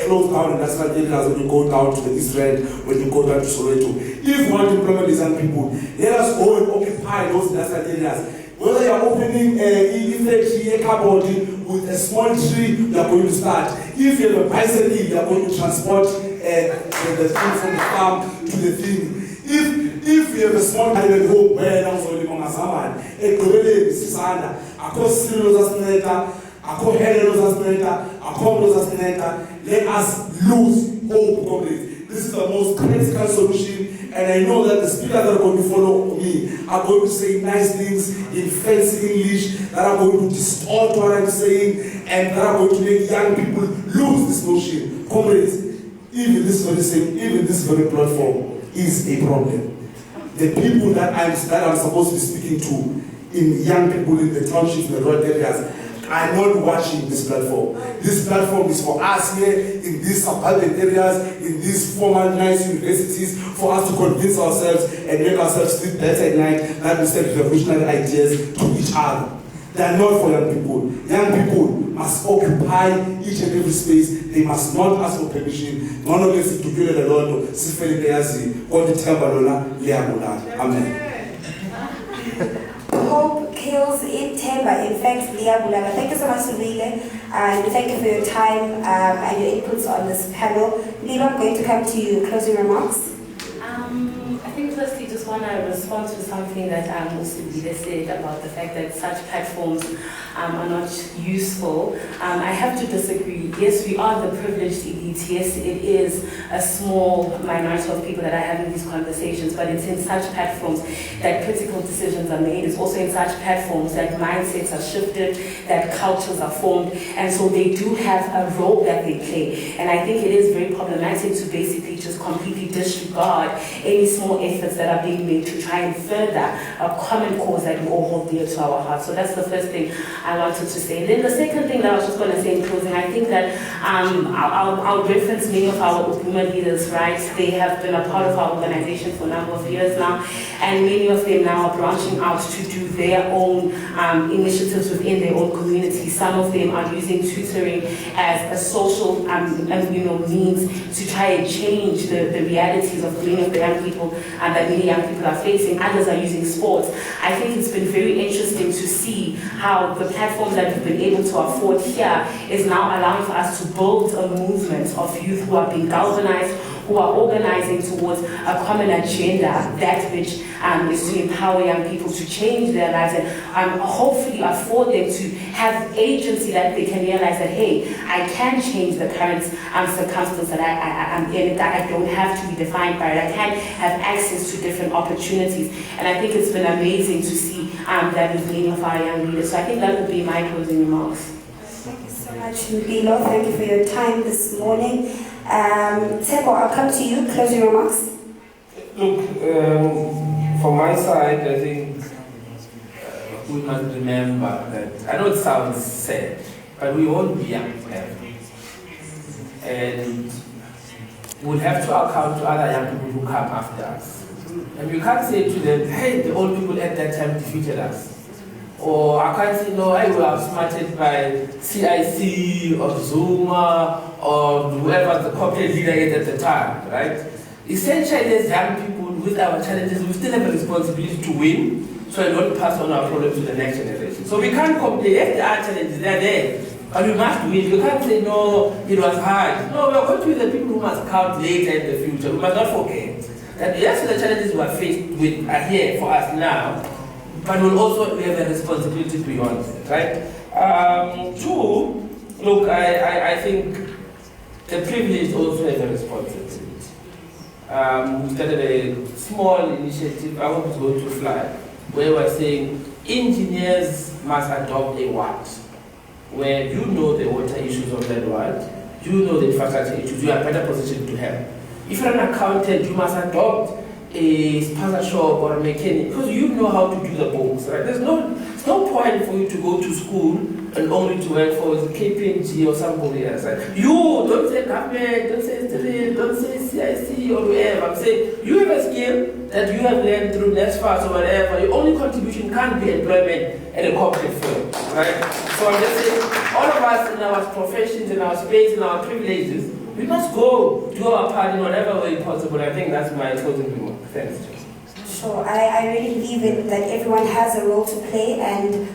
closed down industrial areas when you go down to the East Rand, when you go down to Soweto. If you want to employment these young people, let us go and occupy those industrial areas. Whether you are opening a cupboard with a small tree, you are going to start. If you have a bicycle, you are going to transport the thing from the farm to the thing. If you have a small island home, where now so you want a gorilla, Sisana, a cost let us lose hope, comrades. This is the most critical solution, and I know that the speakers that are going to follow me are going to say nice things in fancy English that are going to distort what I'm saying, and that are going to make young people lose this notion. Comrades, even this very platform is a problem. The people that I'm supposed to be speaking to, in young people in the townships, in the rural areas, are not watching this platform. This platform is for us here in these suburban areas, in these formal nice universities, for us to convince ourselves and make ourselves sleep better at night, that we send revolutionary ideas to each other. They are not for young people. Young people must occupy each and every space. They must not ask for permission. None of us to do it alone. Amen. Hope kills in Temba. In fact, Leah Bulaba. Thank you so much, Surile, and thank you for your time and your inputs on this panel. Leah, I'm going to come to you. Closing remarks. I think firstly, just want to respond to something that Usibile said about the fact that such platforms are not useful. I have to disagree. Yes, we are the privileged elite. Yes, it is a small minority of people that are having these conversations, but it's in such platforms that critical decisions are made. It's also in such platforms that mindsets are shifted, that cultures are formed, and so they do have a role that they play. And I think it is very problematic to basically just completely disregard any small efforts that are being make to try and further a common cause that we all hold dear to our hearts. So that's the first thing I wanted to say. And then the second thing that I was just going to say in closing, I think that I'll reference many of our Upuma leaders, right? They have been a part of our organization for a number of years now, and many of them now are branching out to do their own initiatives within their own community. Some of them are using tutoring as a social means to try and change the realities of many of the young people that many young people are facing. Others are using sports. I think it's been very interesting to see how the platform that we've been able to afford here is now allowing for us to build a movement of youth who are being galvanized, who are organizing towards a common agenda, that which is to empower young people to change their lives and hopefully afford them to have agency that they can realize that, hey, I can change the current circumstance that I'm in, that I don't have to be defined by it. I can have access to different opportunities. And I think it's been amazing to see that with many of our young leaders. So I think that would be my closing remarks. Thank you so much, Mpilo. Thank you for your time this morning. Teko, I'll come to you. Closing remarks. Look, from my side, I think we must remember that, I know it sounds sad, but we won't be young forever. And we'll have to account to other young people who come after us. And you can't say to them, hey, the old people at that time defeated us. Or I can't say, no, I was outsmarted by CIC or Zuma or whoever the corporate leader is at the time, right? Essentially, as young people with our challenges, we still have a responsibility to win, so I don't pass on our problems to the next generation. So we can't complain. If there are challenges, they're there. But we must win. You can't say, no, it was hard. No, we are going to be the people who must count later in the future. We must not forget that yes, the challenges we are faced with are here for us now, but we'll also have a responsibility beyond that, right? Two, look, I think the privileged also have a responsibility. We started a small initiative, I hope it's going to fly, where we're saying engineers must adopt a what? Where you know the water issues of that world, you know the infrastructure issues, you are better positioned to help. If you're an accountant, you must adopt a spaza shop or a mechanic because you know how to do the books, right? There's no point for you to go to school and only to work for KPMG or somebody else, right? You don't say government, don't say drill, don't say CIC or whatever. I'm saying you have a skill that you have learned through NSFAS or whatever. Your only contribution can't be employment at a corporate firm, right? So I'm just saying, all of us in our professions, in our space, in our privileges, we must go do our part in whatever way possible. I think that's my closing remark. Thanks. Sure. I really believe that everyone has a role to play, and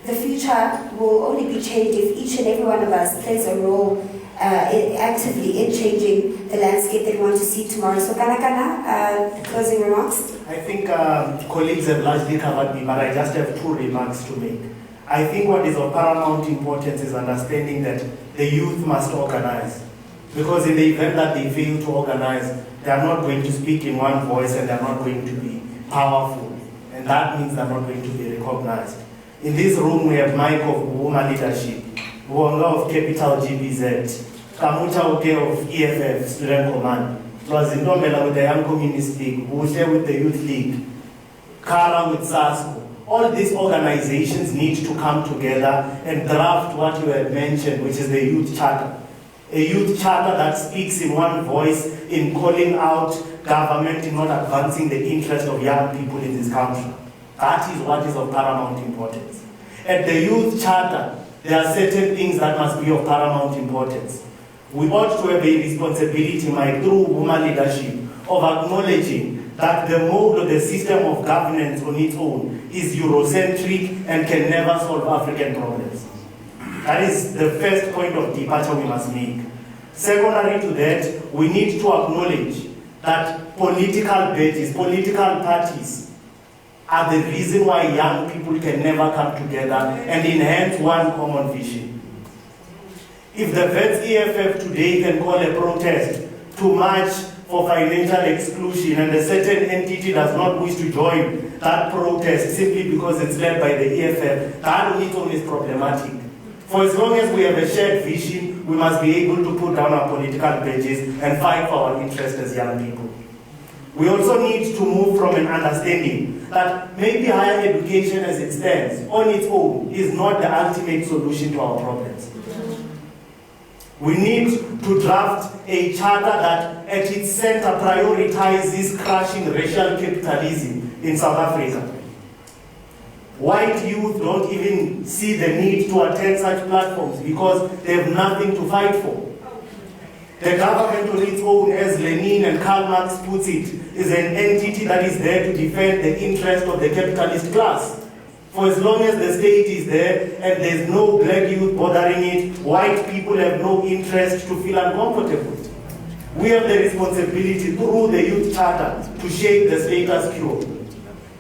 the future will only be changed if each and every one of us plays a role actively in changing the landscape that we want to see tomorrow. So, Kanakana, closing remarks? I think colleagues have largely covered me, but I just have two remarks to make. I think what is of paramount importance is understanding that the youth must organize. Because in the event that they fail to organize, they are not going to speak in one voice and they are not going to be powerful. And that means they are not going to be recognized. In this room, we have Mike of Woman Leadership, Wonga of Capital GBZ, Kamucha Oke of EFF, Student Command, Twazindomela with the Young Communist League, Wushe with the Youth League, Kara with SASCO. All these organizations need to come together and draft what you had mentioned, which is the Youth Charter. A youth charter that speaks in one voice in calling out government in not advancing the interest of young people in this country. That is what is of paramount importance. At the youth charter, there are certain things that must be of paramount importance. We ought to have a responsibility, Mike, through woman leadership, of acknowledging that the mode of the system of governance on its own is Eurocentric and can never solve African problems. That is the first point of departure we must make. Secondary to that, we need to acknowledge that political parties, political parties are the reason why young people can never come together and enhance one common vision. If the Vets EFF today can call a protest to march for financial exclusion and a certain entity does not wish to join that protest simply because it's led by the EFF, that on its own is problematic. For as long as we have a shared vision, we must be able to put down our political badges and fight for our interests as young people. We also need to move from an understanding that maybe higher education as it stands on its own is not the ultimate solution to our problems. We need to draft a charter that at its center prioritizes crushing racial capitalism in South Africa. White youth don't even see the need to attend such platforms because they have nothing to fight for. The government on its own, as Lenin and Karl Marx puts it, is an entity that is there to defend the interest of the capitalist class. For as long as the state is there and there's no black youth bothering it, white people have no interest to feel uncomfortable. We have the responsibility through the youth charter to shape the status quo.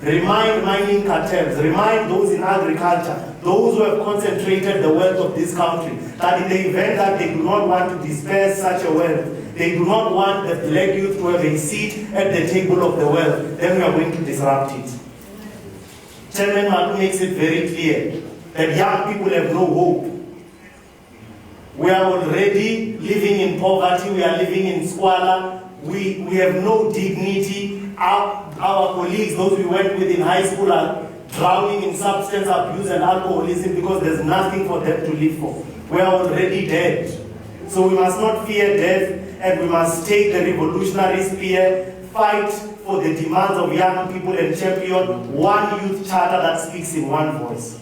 Remind mining cartels, remind those in agriculture, those who have concentrated the wealth of this country, that in the event that they do not want to disperse such a wealth, they do not want the black youth to have a seat at the table of the wealth, then we are going to disrupt it. Chairman Matu makes it very clear that young people have no hope. We are already living in poverty, we are living in squalor, we have no dignity. Our colleagues, those we went with in high school, are drowning in substance abuse and alcoholism because there's nothing for them to live for. We are already dead. So we must not fear death, and we must take the revolutionary spear, fight for the demands of young people, and champion one youth charter that speaks in one voice.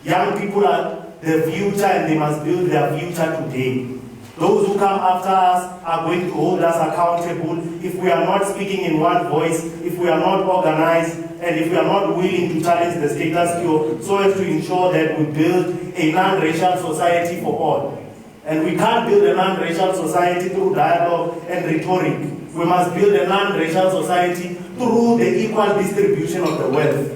Young people are the future, and they must build their future today. Those who come after us are going to hold us accountable if we are not speaking in one voice, if we are not organized, and if we are not willing to challenge the status quo so as to ensure that we build a non-racial society for all. And we can't build a non-racial society through dialogue and rhetoric. We must build a non-racial society through the equal distribution of the wealth.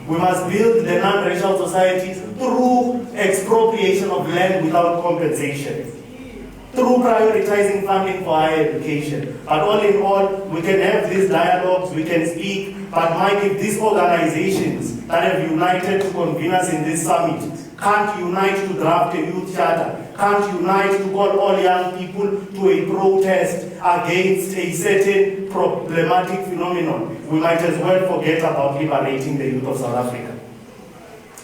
We must build the non-racial society through expropriation of land without compensation, through prioritizing funding for higher education. But all in all, we can have these dialogues, we can speak, but Mike, if these organizations that have united to convene us in this summit can't unite to draft a youth charter, can't unite to call all young people to a protest against a certain problematic phenomenon, we might as well forget about liberating the youth of South Africa.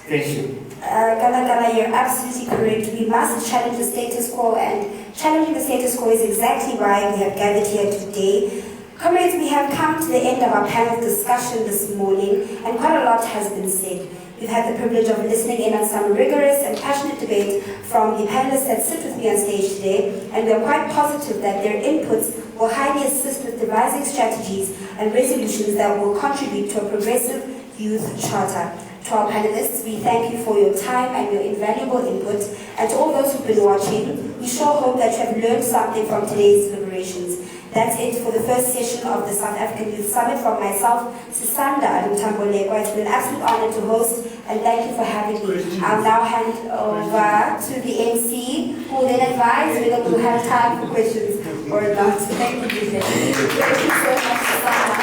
Thank you. Gala, you're absolutely correct. We must challenge the status quo, and challenging the status quo is exactly why we have gathered here today. Comrades, we have come to the end of our panel discussion this morning, and quite a lot has been said. We've had the privilege of listening in on some rigorous and passionate debate from the panelists that sit with me on stage today, and we are quite positive that their inputs will highly assist with devising strategies and resolutions that will contribute to a progressive youth charter. To our panelists, we thank you for your time and your invaluable input, and to all those who've been watching, we sure hope that you have learned something from today's deliberations. That's it for the first session of the South African Youth Summit. From myself, Sisanda Adumtambolekwa. It's been an absolute honor to host, and thank you for having me. I'll now hand over to the MC, who will then advise whether we'll have time for questions or not. Thank you, Vijay. Thank you so much, Sisanda,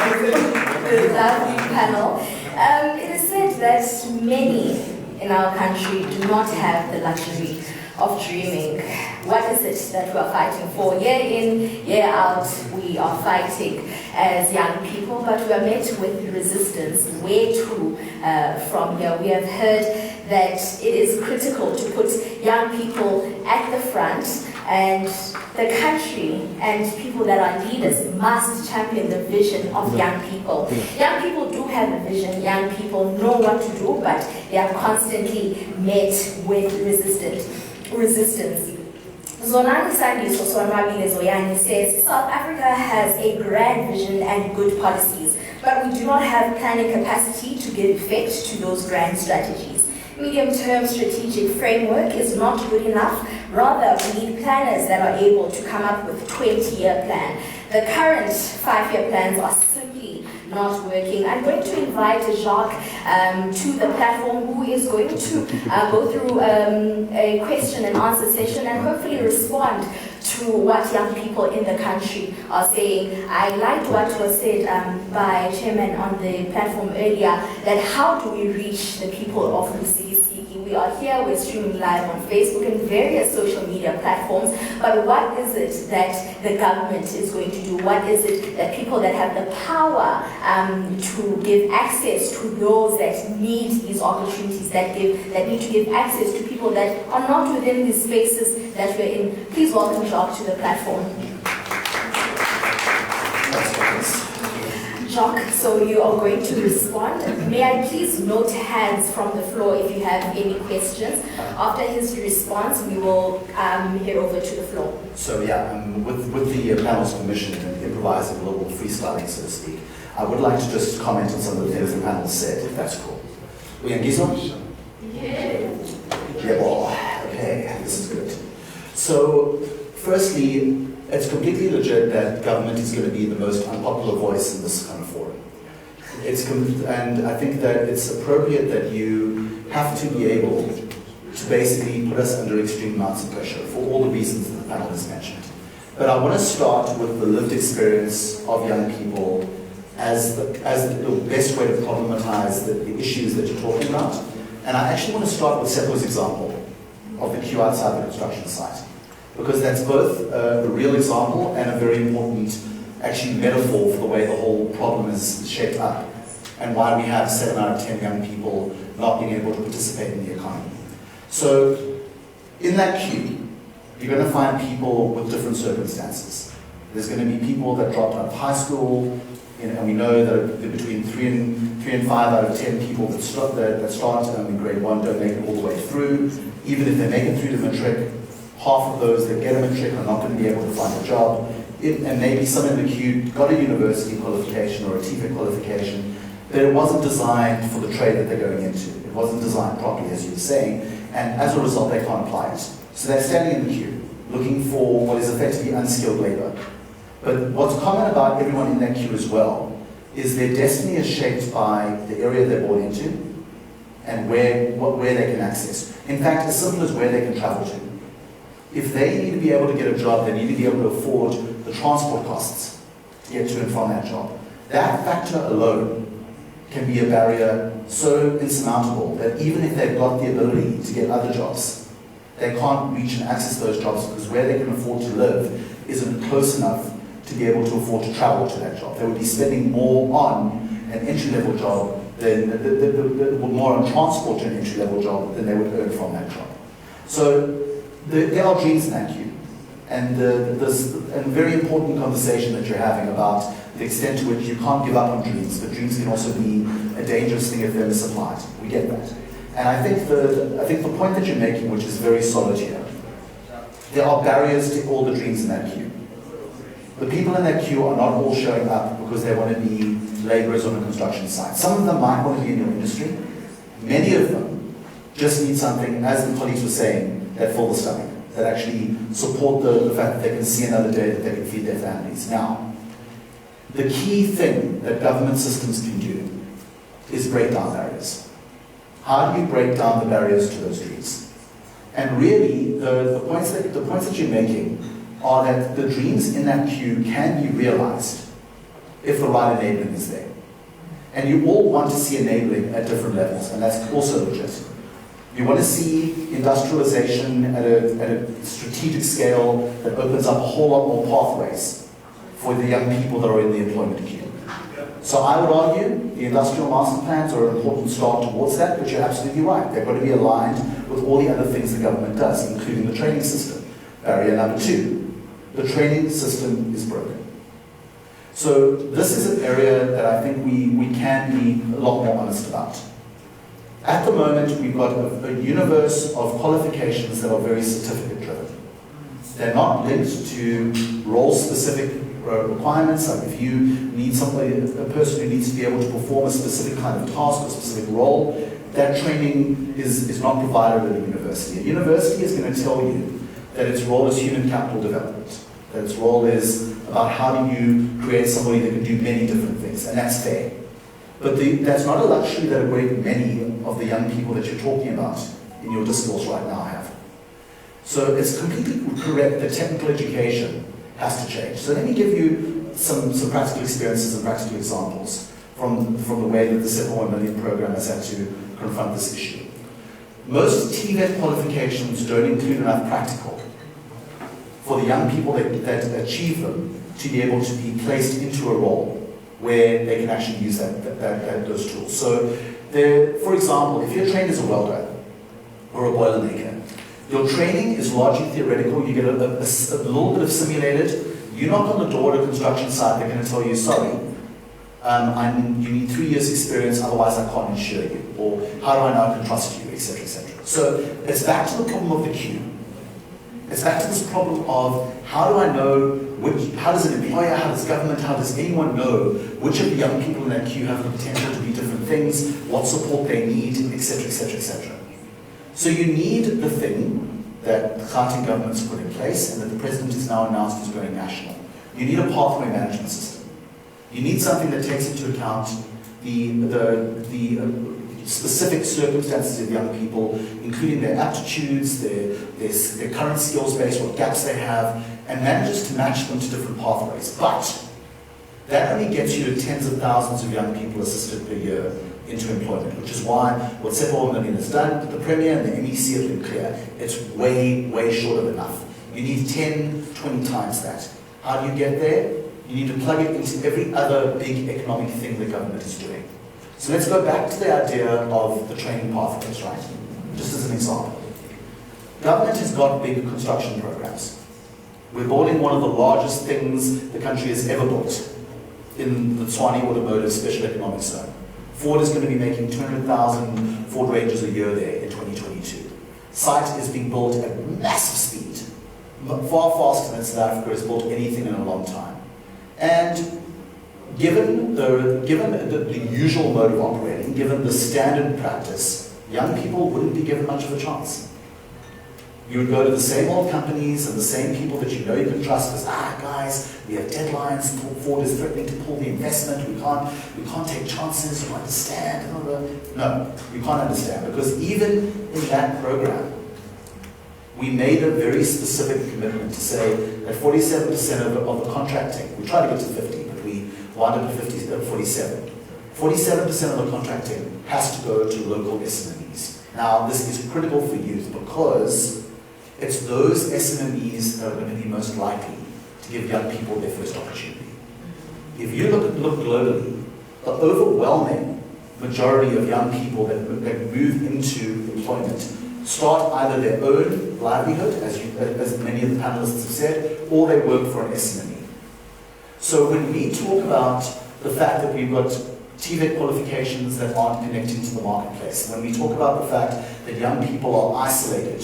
and the lovely panel. It is said that many in our country do not have the luxury of dreaming. What is it that we are fighting for? Year in, year out, we are fighting as young people, but we are met with resistance. Where to from here? We have heard that it is critical to put young people at the front, and the country and people that are leaders must champion the vision of young people. Young people do have a vision, young people know what to do, but they are constantly met with resistance. Zonani Sandiso Sonwabile Zoyani says, South Africa has a grand vision and good policies, but we do not have planning capacity to give effect to those grand strategies. Medium-term strategic framework is not good enough. Rather, we need planners that are able to come up with a 20-year plan. The current 5-year plans are simply not working. I'm going to invite Jacques to the platform, who is going to go through a question and answer session and hopefully respond to what young people in the country are saying. I liked what was said by Chairman on the platform earlier, that how do we reach the people of Lusiki? We are here, we're streaming live on Facebook and various social media platforms. But what is it that the government is going to do? What is it that people that have the power to give access to those that need these opportunities, that need to give access to people that are not within these spaces that we're in? Please welcome Jacques to the platform. Jacques, so you are going to respond. May I please note hands from the floor if you have any questions. After his response, we will head over to the floor. So yeah, with the panel's permission and improvising a little freestyling, so to speak, I would like to just comment on some of the things the panel said, if that's cool. Uyangizo? Yeah, well, okay, this is good. So, firstly, it's completely legit that government is going to be the most unpopular voice in this kind of forum. And I think that it's appropriate that you have to be able to basically put us under extreme amounts of pressure for all the reasons that the panel has mentioned. But I want to start with the lived experience of young people as the best way to problematize the issues that you're talking about. And I actually want to start with Seppo's example of the queue outside the construction site, because that's both a real example and a very important, actually, metaphor for the way the whole problem is shaped up and why we have 7 out of 10 young people not being able to participate in the economy. So, in that queue, you're going to find people with different circumstances. There's going to be people that dropped out of high school, and we know that between 3 and 5 out of 10 people that start in grade 1 don't make it all the way through. Even if they make it through to matric, half of those that get a matric are not going to be able to find a job. And maybe some in the queue got a university qualification or a TVET qualification, but it wasn't designed for the trade that they're going into. It wasn't designed properly, as you were saying, and as a result, they can't apply it. So they're standing in the queue, looking for what is effectively unskilled labor. But what's common about everyone in that queue as well is their destiny is shaped by the area they're born into and where they can access. In fact, as simple as where they can travel to. If they need to be able to get a job, they need to be able to afford the transport costs to get to and from that job. That factor alone can be a barrier so insurmountable that even if they've got the ability to get other jobs, they can't reach and access those jobs because where they can afford to live isn't close enough to be able to afford to travel to that job. They would be spending more on an entry-level job more on transport to an entry-level job than they would earn from that job. So there are dreams in that queue, and there's a very important conversation that you're having about the extent to which you can't give up on dreams, but dreams can also be a dangerous thing if they're misapplied. We get that. And I think the point that you're making, which is very solid here, there are barriers to all the dreams in that queue. The people in that queue are not all showing up because they want to be laborers on a construction site. Some of them might want to be in your industry. Many of them just need something, as the colleagues were saying, that fill the stomach, that actually support the fact that they can see another day, that they can feed their families. Now, the key thing that government systems can do is break down barriers. How do you break down the barriers to those dreams? And really, the points that you're making are that the dreams in that queue can be realized if the right enabling is there. And you all want to see enabling at different levels, and that's also legit. You want to see industrialization at a strategic scale that opens up a whole lot more pathways for the young people that are in the employment queue. So I would argue the industrial master plans are an important start towards that, but you're absolutely right. They've got to be aligned with all the other things the government does, including the training system. Barrier number 2, the training system is broken. So this is an area that I think we can be a lot more honest about. At the moment, we've got a universe of qualifications that are very certificate-driven. They're not linked to role-specific requirements. Like if you need a person who needs to be able to perform a specific kind of task or specific role, that training is not provided at a university. A university is going to tell you that its role is human capital development, that its role is about how do you create somebody that can do many different things, and that's fair. But that's not a luxury that a great many of the young people that you're talking about in your discourse right now have. So it's completely correct that technical education has to change. So let me give you some practical experiences and practical examples from the way that the 7.1 million program has had to confront this issue. Most TVET qualifications don't include enough practical for the young people that achieve them to be able to be placed into a role where they can actually use those tools. So, for example, if you're trained as a welder or a boilermaker, your training is largely theoretical. You get a little bit of simulated. You knock on the door at a construction site, they're going to tell you, sorry, you need 3 years experience, otherwise I can't insure you. Or how do I know I can trust you, etc., etc. So it's back to the problem of the queue. It's back to this problem of how do I know how does an employer, how does government, how does anyone know which of the young people in that queue have the potential to be different things, what support they need, etc., etc., etc. So you need the thing that the Gauteng government's put in place and that the president has now announced is going national. You need a pathway management system. You need something that takes into account the specific circumstances of young people, including their aptitudes, their current skills base, what gaps they have, and manages to match them to different pathways. But that only gets you to tens of thousands of young people assisted per year into employment, which is why what Sipho Million has done, the Premier and the MEC have been clear, it's way, way short of enough. You need 10, 20 times that. How do you get there? You need to plug it into every other big economic thing the government is doing. So let's go back to the idea of the training pathways, right? Just as an example. Government has got big construction programs. We're building one of the largest things the country has ever built in the Tshwane Automotive Special Economic Zone. Ford is going to be making 200,000 Ford Rangers a year there in 2022. Site is being built at massive speed, far faster than South Africa has built anything in a long time. And given the usual mode of operating, given the standard practice, young people wouldn't be given much of a chance. You would go to the same old companies and the same people that you know you can trust because, guys, we have deadlines, Ford is threatening to pull the investment, we can't take chances, you understand. No, you can't understand, because even in that program, we made a very specific commitment to say that 47% of the contracting, we tried to get to 50, but we wound up at 47. 47% of the contracting has to go to local SMEs. Now, this is critical for youth because it's those SMEs that are going to be most likely to give young people their first opportunity. If you look globally, the overwhelming majority of young people that move into employment start either their own livelihood, as many of the panelists have said, or they work for an SME. So when we talk about the fact that we've got TVET qualifications that aren't connecting to the marketplace, when we talk about the fact that young people are isolated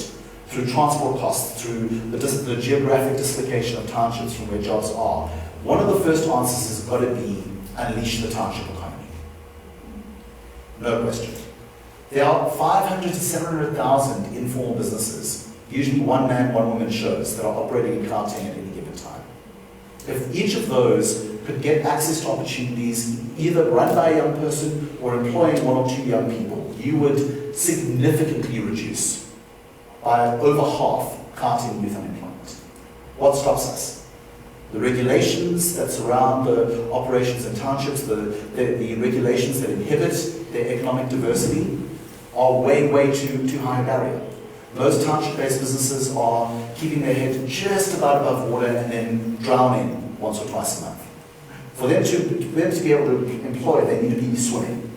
through transport costs, through the geographic dislocation of townships from where jobs are, one of the first answers has got to be unleash the township economy. No question. There are 500 to 700,000 informal businesses, usually one-man, one-woman shows, that are operating in Gauteng at any given time. If each of those could get access to opportunities, either run by a young person or employing one or two young people, you would significantly reduce by over half Gauteng youth unemployment. What stops us? The regulations that surround the operations in townships, the regulations that inhibit their economic diversity are way, way too high a barrier. Most township-based businesses are keeping their head just about above water and then drowning once or twice a month. For them to be able to employ, they need to be swimming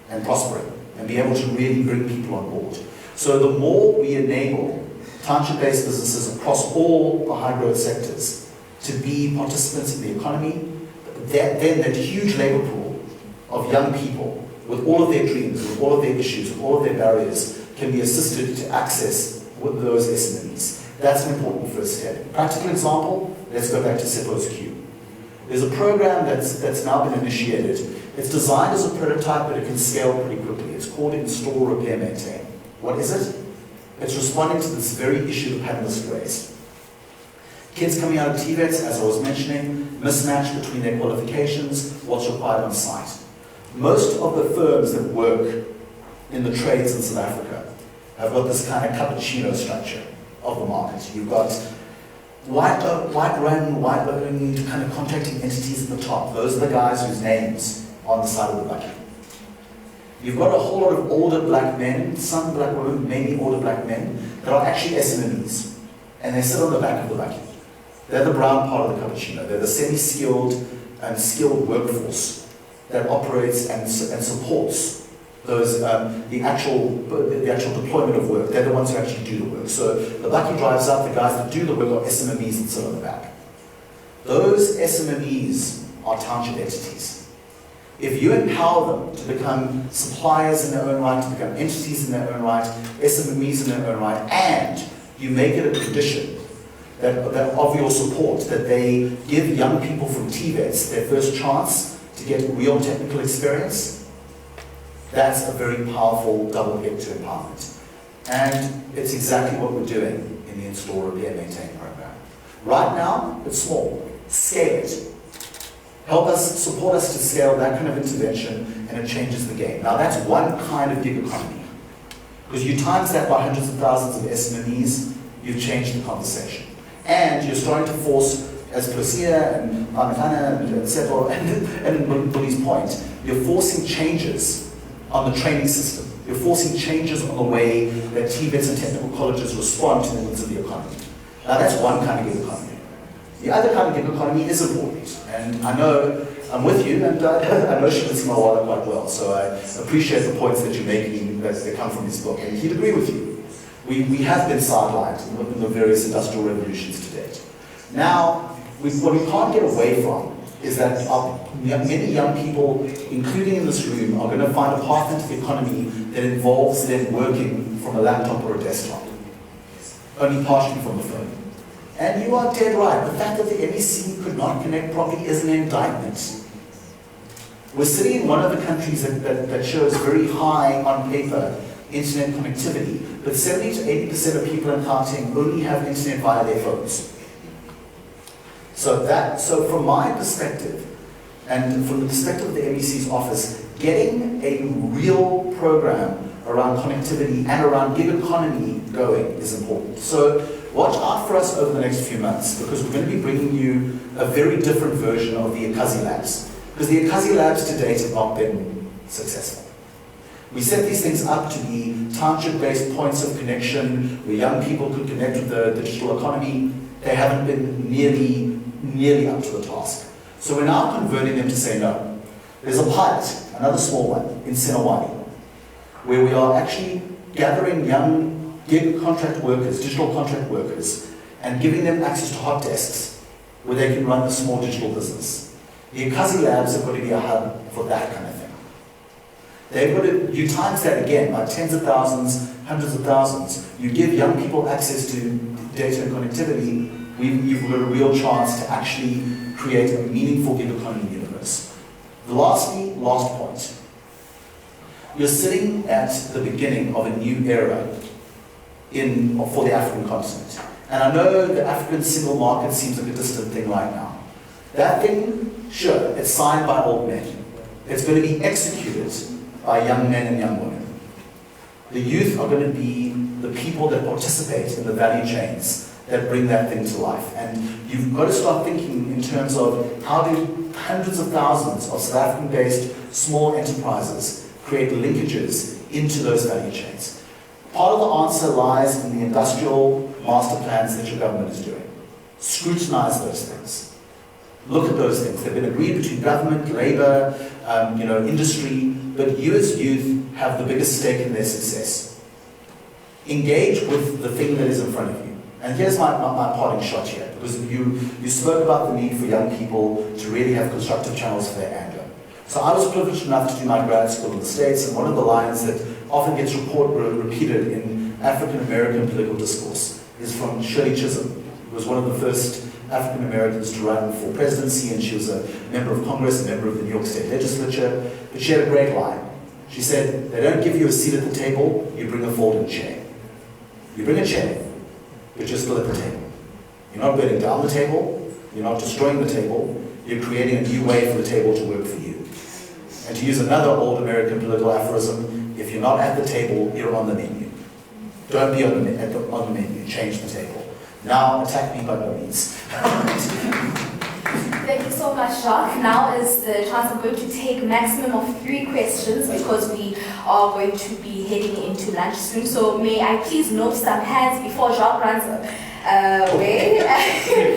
and prospering and be able to really bring people on board. So the more we enable township-based businesses across all the high-growth sectors to be participants in the economy, then that huge labor pool of young people with all of their dreams, with all of their issues, with all of their barriers, can be assisted to access with those SMEs. That's an important first step. Practical example, let's go back to Sipho's Q. There's a program that's now been initiated. It's designed as a prototype, but it can scale pretty quickly. It's called Install, Repair, Maintain. What is it? It's responding to this very issue the panelists raised. Kids coming out of TVETs, as I was mentioning, mismatch between their qualifications, what's required on site. Most of the firms that work in the trades in South Africa have got this kind of cappuccino structure of the market. You've got white-run, white-owned kind of contracting entities at the top. Those are the guys whose names are on the side of the bucket. You've got a whole lot of older black men, some black women, mainly older black men, that are actually SMMEs. And they sit on the back of the bucket. They're the brown part of the cappuccino. They're the semi-skilled and skilled workforce that operates and supports those the actual deployment of work. They're the ones who actually do the work. So the bucket drives up, the guys that do the work are SMMEs that sit on the back. Those SMMEs are township entities. If you empower them to become suppliers in their own right, to become entities in their own right, SMMEs in their own right, and you make it a condition that of your support, that they give young people from TVETs their first chance to get real technical experience, that's a very powerful double hit to empowerment. And it's exactly what we're doing in the Install, Repair, Maintain program. Right now, it's small. Scale it. Help us, support us to scale that kind of intervention, and it changes the game. Now, that's one kind of gig economy. Because you times that by hundreds of thousands of SMMEs, you've changed the conversation. And you're starting to force, as Placia and Pamitana and several, and Bully's point, you're forcing changes on the training system. You're forcing changes on the way that TVETs and technical colleges respond to the needs of the economy. Now that's one kind of gig economy. The other kind of gig economy is important. And I know I'm with you, and I know Shivitz Mawala quite well, so I appreciate the points that you're making that come from this book, and he'd agree with you. We have been sidelined in the various industrial revolutions to date. Now, what we can't get away from is that many young people, including in this room, are going to find a path into the economy that involves them working from a laptop or a desktop, only partially from the phone. And you are dead right. The fact that the MEC could not connect properly is an indictment. We're sitting in one of the countries that shows very high, on paper, internet connectivity, but 70 to 80% of people in Gauteng only have internet via their phones. So from my perspective, and from the perspective of the MEC's office, getting a real program around connectivity and around gig economy going is important. So watch out for us over the next few months, because we're going to be bringing you a very different version of the Akazi Labs. Because the Akazi Labs to date have not been successful. We set these things up to be township-based points of connection where young people could connect with the digital economy. They haven't been nearly up to the task. So we're now converting them to say no. There's a pilot, another small one, in Senawani, where we are actually gathering young gig contract workers, digital contract workers, and giving them access to hot desks where they can run a small digital business. The Akazi Labs have got to be a hub for that kind of thing. They've got to, you times that again by tens of thousands, hundreds of thousands. You give young people access to data and connectivity, you've got a real chance to actually create a meaningful gig economy universe. Last point. You're sitting at the beginning of a new era for the African continent. And I know the African single market seems like a distant thing right now. That thing, sure, it's signed by old men. It's going to be executed by young men and young women. The youth are going to be the people that participate in the value chains that bring that thing to life. And you've got to start thinking in terms of how do hundreds of thousands of South African-based small enterprises create linkages into those value chains. Part of the answer lies in the industrial master plans that your government is doing. Scrutinize those things. Look at those things. They've been agreed between government, labor, industry, but you as youth have the biggest stake in their success. Engage with the thing that is in front of you. And here's my parting shot here, because you spoke about the need for young people to really have constructive channels for their anger. So I was privileged enough to do my grad school in the States, and one of the lines that often gets repeated in African American political discourse is from Shirley Chisholm, who was one of the first African Americans to run for presidency, and she was a member of Congress, a member of the New York State Legislature. But she had a great line. She said, "They don't give you a seat at the table, you bring a folding chair. You bring a chair, but you're still at the table. You're not burning down the table, you're not destroying the table, you're creating a new way for the table to work for you." And to use another old American political aphorism, if you're not at the table, you're on the menu. Don't be on the menu, change the table. Now, attack me by no means. Thank you so much, Jacques. Now is the chance. I'm going to take maximum of 3 questions because we are going to be heading into lunch soon. So may I please note some hands before Jacques runs away?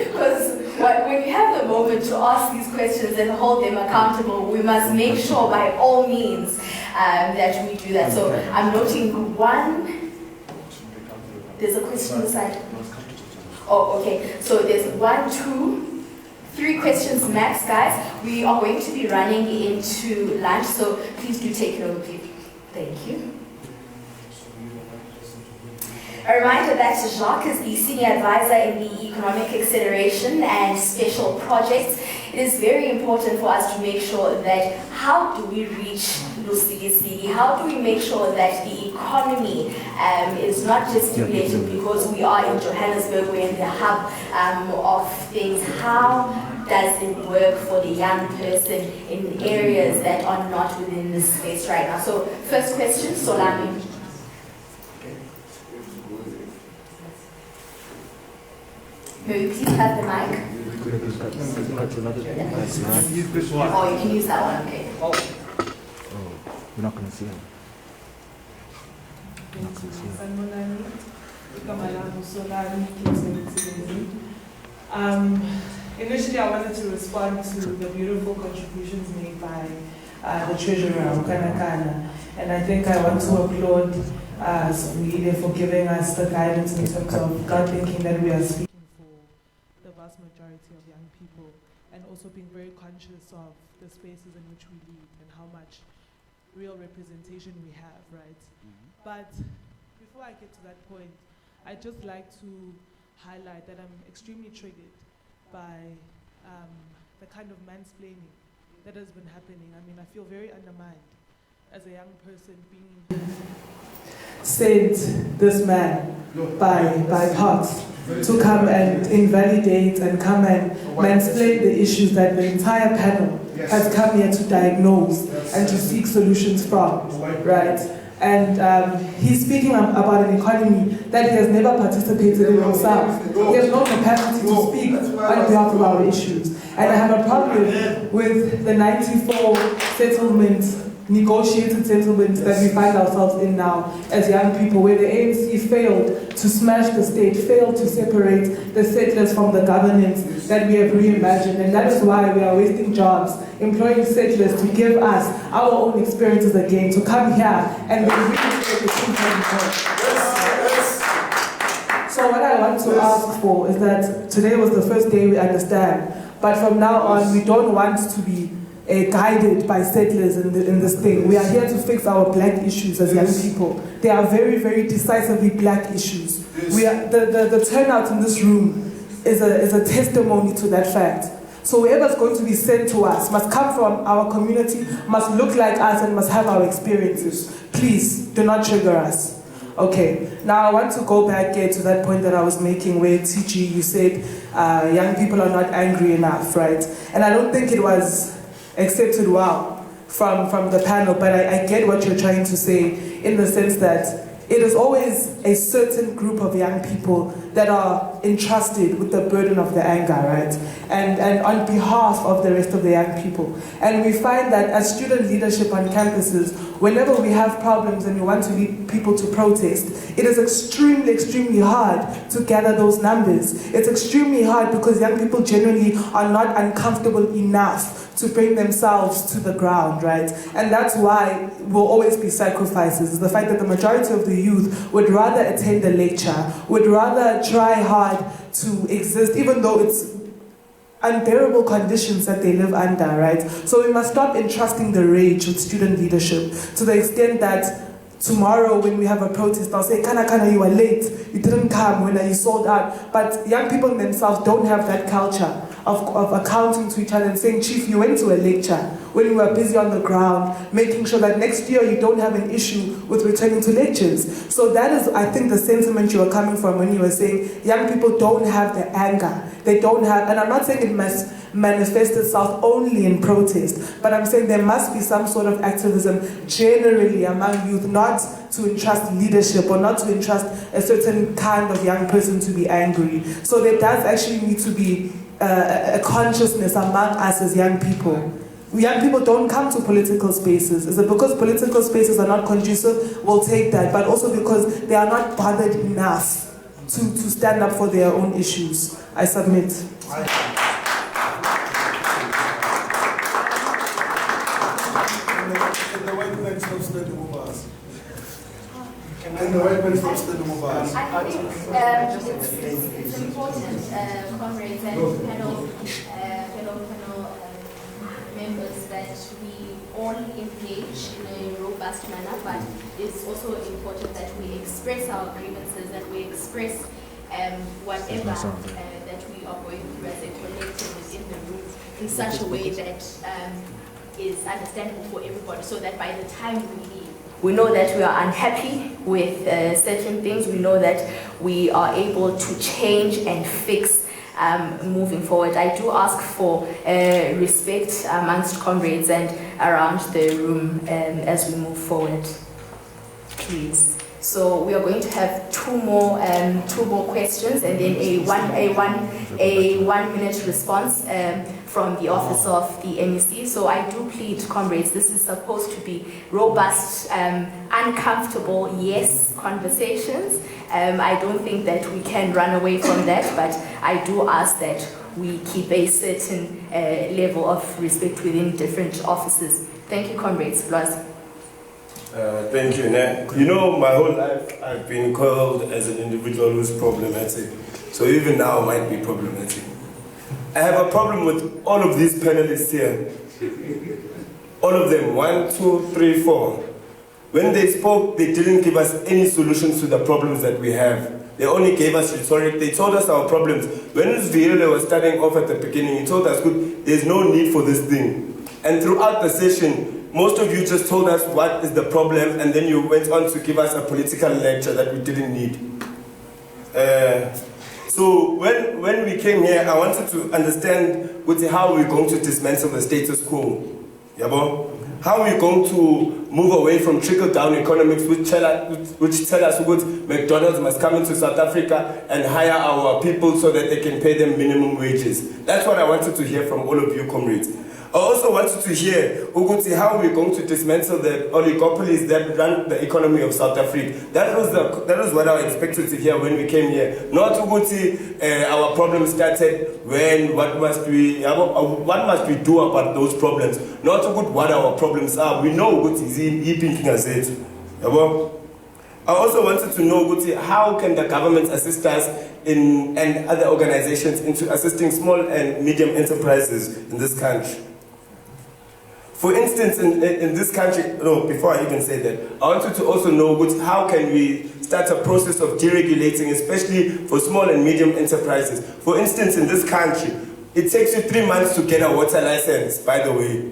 Because when you have the moment to ask these questions and hold them accountable, we must make sure by all means that we do that. So I'm noting 1. There's a question on the side. Oh, okay. So there's 1, 2, 3 questions max, guys. We are going to be running into lunch, so please do take it over, please. Thank you. A reminder that Jacques is the Senior Advisor in the Economic Acceleration and Special Projects. It is very important for us to make sure that how do we reach Lusigi? How do we make sure that the economy is not just stimulated because we are in Johannesburg, we're in the hub of things. How does it work for the young person in areas that are not within this space right now? So first question, Solami. May we please have the mic? Oh, Oh, you can use that one, okay. we're not going to see him. Initially, I wanted to respond to the beautiful contributions made by the Treasurer, Kana, and I think I want to applaud Sibongile for giving us the guidance in terms of God thinking that we are speaking for the vast majority of young people, and also being very conscious of the spaces in which we lead and how much real representation we have, right? But before I get to that point, I'd just like to highlight that I'm extremely triggered by the kind of mansplaining that has been happening. I mean, I feel very undermined as a young person being sent this man by Parks to come and invalidate and come and mansplain the issues that the entire panel has come here to diagnose and to seek solutions from, right? And he's speaking about an economy that he has never participated in himself. He has no capacity to speak on behalf of our issues. And I have a problem with the 94 settlements, negotiated settlements that we find ourselves in now as young people, where the ANC failed to smash the state, failed to separate the settlers from the governance that we have reimagined. And that is why we are wasting jobs, employing settlers to give us our own experiences again, to come here and then reinstate the truth. So what I want to ask for is that today was the first day we understand, but from now on we don't want to be guided by settlers in this thing. We are here to fix our black issues as young people. They are very, very decisively black issues. We are, the turnout in this room is a testimony to that fact. So whoever's going to be sent to us must come from our community, must look like us, and must have our experiences. Please, do not trigger us. Okay, now I want to go back to that point that I was making where TG, you said young people are not angry enough, right? And I don't think it was accepted well from the panel, but I get what you're trying to say in the sense that it is always a certain group of young people that are entrusted with the burden of the anger, right? And on behalf of the rest of the young people. And we find that as student leadership on campuses, whenever we have problems and we want to lead people to protest, it is extremely, extremely hard to gather those numbers. It's extremely hard because young people generally are not uncomfortable enough to bring themselves to the ground, right? And that's why will always be sacrifices. The fact that the majority of the youth would rather attend a lecture, would rather try hard to exist, even though it's unbearable conditions that they live under, right? So we must stop entrusting the rage with student leadership to the extent that tomorrow when we have a protest, they'll say, Kana, you were late, you didn't come when you sold out. But young people themselves don't have that culture of accounting to each other and saying, Chief, you went to a lecture when you were busy on the ground, making sure that next year you don't have an issue with returning to lectures. So that is, I think, the sentiment you were coming from when you were saying young people don't have the anger. They don't have, and I'm not saying it must manifest itself only in protest, but I'm saying there must be some sort of activism generally among youth, not to entrust leadership or not to entrust a certain kind of young person to be angry. So there does actually need to be a consciousness among us as young people. Young people don't come to political spaces. Is it because political spaces are not conducive? We'll take that, but also because they are not bothered enough to stand up for their own issues. I submit. And the white man stops the number I think it's important, comrades and panel members, that we all engage in a robust manner, but it's also important that we express our grievances, that we express whatever that we are going through as a collective within the room in such a way that is understandable for everybody, so that by the time we leave, we know that we are unhappy with certain things. We know that we are able to change and fix moving forward. I do ask for respect amongst comrades and around the room as we move forward, please. So we are going to have two more questions, and then a one minute response from the office of the MEC. So I do plead, comrades, this is supposed to be robust, uncomfortable, yes, conversations. I don't think that we can run away from that, but I do ask that we keep a certain level of respect within different offices. Thank you, comrades. Plus. Thank you, Nat. You know, my whole life I've been called as an individual who's problematic. So even now I might be problematic. I have a problem with all of these panelists here. All of them, 1, 2, 3, 4. When they spoke, they didn't give us any solutions to the problems that we have. They only gave us rhetoric. They told us our problems. When Viola was starting off at the beginning, he told us, good, there's no need for this thing. And throughout the session, most of you just told us what is the problem, and then you went on to give us a political lecture that we didn't need. So when we came here, I wanted to understand how we're going to dismantle the status quo. Yabo? How are we going to move away from trickle-down economics, which tell us what McDonald's must come into South Africa and hire our people so that they can pay them minimum wages? That's what I wanted to hear from all of you, comrades. I also wanted to hear how we're going to dismantle the oligopolies that run the economy of South Africa. That was what I expected to hear when we came here. Not our problem started when what must we do about those problems. Not what our problems are. We know what is thinking as it. I also wanted to know how can the government assist us and other organizations into assisting small and medium enterprises in this country. For instance, in this country, before I even say that, I wanted to also know how can we start a process of deregulating, especially for small and medium enterprises. For instance, in this country, it takes you 3 months to get a water license, by the way.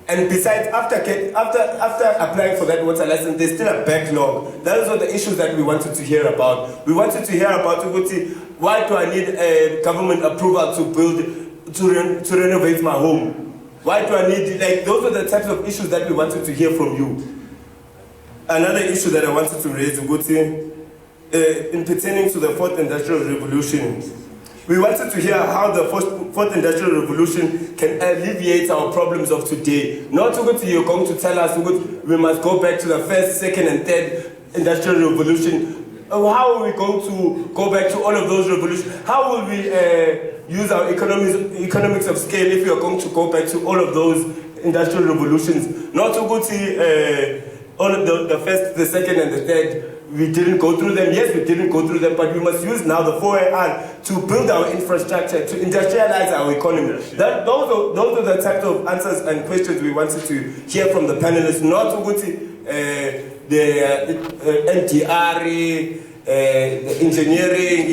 And besides, after applying for that water license, there's still a backlog. Those are the issues that we wanted to hear about. We wanted to hear about why do I need a government approval to renovate my home? Why do I need, those are the types of issues that we wanted to hear from you. Another issue that I wanted to raise, in pertaining to the 4th Industrial Revolution. We wanted to hear how the 4th Industrial Revolution can alleviate our problems of today. Not you're going to tell us we must go back to the 1st, 2nd, and 3rd Industrial Revolution. How are we going to go back to all of those revolutions? How will we use our economics of scale if we are going to go back to all of those industrial revolutions? Not to go to all of the 1st, the 2nd, and the 3rd. We didn't go through them. Yes, we didn't go through them, but we must use now the 4AR to build our infrastructure, to industrialize our economy. Those are the types of answers and questions we wanted to hear from the panelists, not to go to the NDR, the engineering,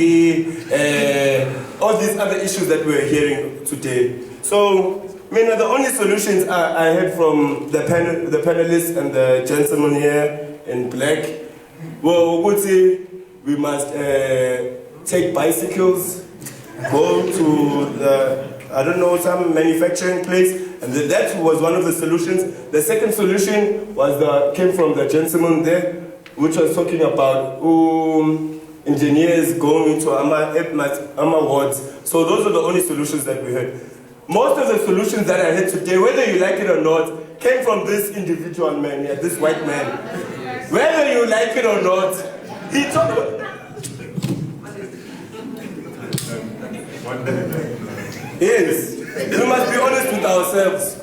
all these other issues that we're hearing today. So, the only solutions I heard from the panelists and the gentleman here in black, well, we must take bicycles, go to some manufacturing place, and that was one of the solutions. The second solution came from the gentleman there, which was talking about engineers going into AMA wards. So those are the only solutions that we heard. Most of the solutions that I heard today, whether you like it or not, came from this individual man here, this white man. Whether you like it or not, he told. Yes, we must be honest with ourselves.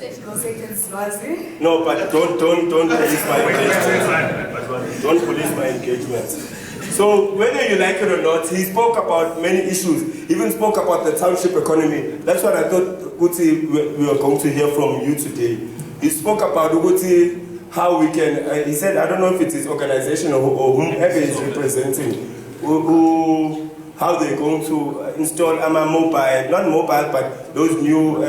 No, but don't police my engagement. Don't police my engagement. So whether you like it or not, he spoke about many issues. He even spoke about the township economy. That's what I thought, Uti, we were going to hear from you today. He spoke about Uti, how we can. He said, I don't know if it is organization or whomever is representing, how they're going to install not mobile, but those new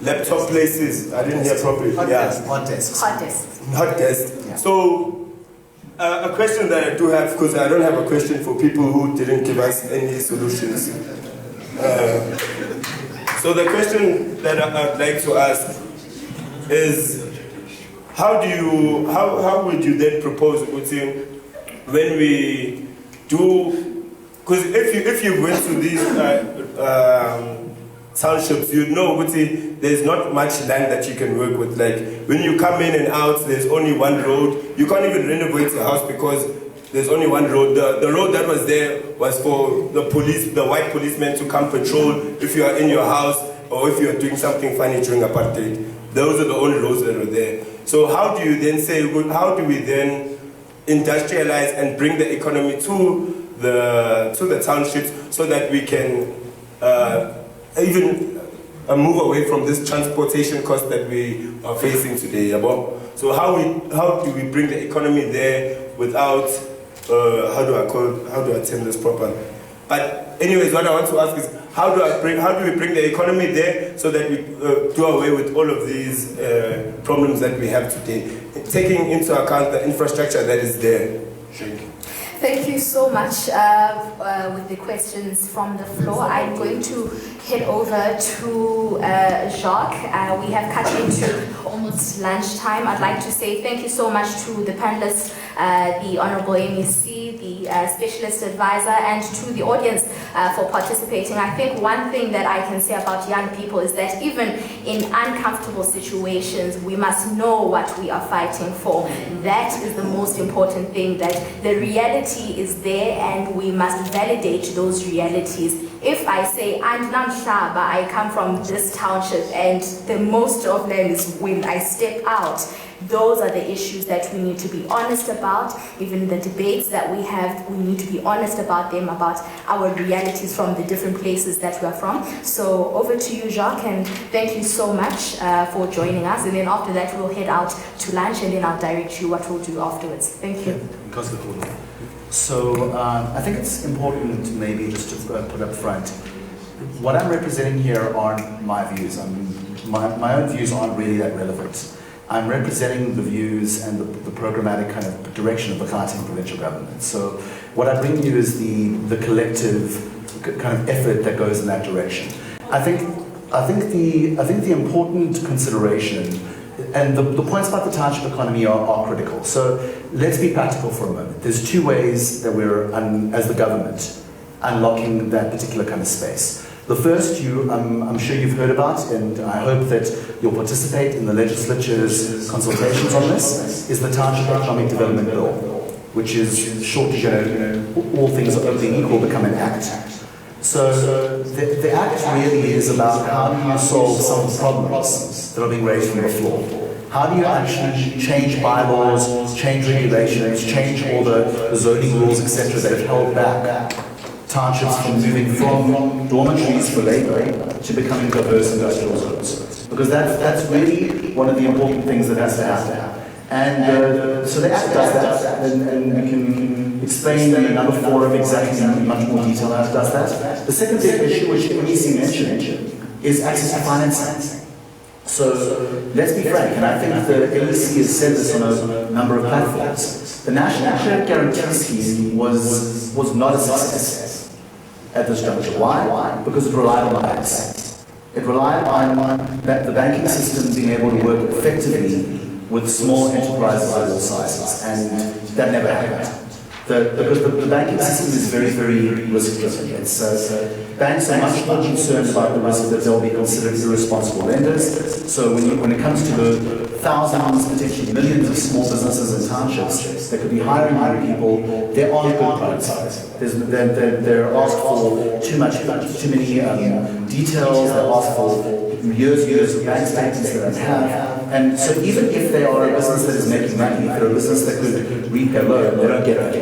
laptop places. I didn't hear properly. Hot desks. Hot desks. Yeah. So, a question that I do have, because I don't have a question for people who didn't give us any solutions. So the question that I'd like to ask is, how would you then propose, Uti, when we do? Because if you went to these townships, you know, there's not much land that you can work with. Like when you come in and out, there's only one road. You can't even renovate a house because there's only one road. The road that was there was for the white policemen to come patrol if you are in your house or if you are doing something funny during apartheid. Those are the only roads that are there. So how do you then say, how do we then industrialize and bring the economy to the townships so that we can even move away from this transportation cost that we are facing today? So how do we bring the economy there without how do I term this properly? But anyways, what I want to ask is how do we bring the economy there so that we do away with all of these problems that we have today, taking into account the infrastructure that is there? Thank you so much with the questions from the floor. I'm going to head over to Jacques. We have cut into almost lunchtime. I'd like to say thank you so much to the panelists, the Honorable MEC, the Specialist Advisor, and to the audience for participating. I think one thing that I can say about young people is that even in uncomfortable situations, we must know what we are fighting for. That is the most important thing, that the reality is there and we must validate those realities. If I say, I'm Namshaba, I come from this township, and the most of them is when I step out, those are the issues that we need to be honest about. Even the debates that we have, we need to be honest about them, about our realities from the different places that we are from. So over to you, Jacques, and thank you so much for joining us. And then after that, we'll head out to lunch, and then I'll direct you what we'll do afterwards. Thank you. So I think it's important maybe just to put up front, what I'm representing here aren't my views. My own views aren't really that relevant. I'm representing the views and the programmatic kind of direction of the Gauteng provincial government. So what I bring you is the collective kind of effort that goes in that direction. I think the important consideration, and the points about the township economy are critical. So let's be practical for a moment. There's two ways that we're, as the government, unlocking that particular kind of space. The first, I'm sure you've heard about, and I hope that you'll participate in the legislature's consultations on this, is the Township Economic Development Bill, which is short to all things are being equal, become an act. So the act really is about how do you solve some of the problems that are being raised from the floor. How do you actually change bylaws, change regulations, change all the zoning rules, etc., that have held back townships from moving from dormitories for labour to becoming diverse industrial zones? Because that's really one of the important things that has to happen. And so the Act does that, and we can explain in number 4 of exactly in much more detail how it does that. The second big issue, which MEC mentioned, is access to financing. So let's be frank, and I think the MEC has said this on a number of platforms. The National Credit Guarantee Scheme was not a success at this juncture. Why? Because it relied on the banks. It relied on the banking system being able to work effectively with small enterprises of all sizes, and that never happened. Because the banking system is very, very risk-driven. Banks are much more concerned about the risk that they'll be considered irresponsible lenders. So when it comes to the thousands, potentially millions of small businesses and townships that could be hiring people, there aren't good products. They're asked for too many details. They're asked for years of bank statements that they have. And so even if they are a business that is making money, if they're a business that could repay a loan, they don't get that.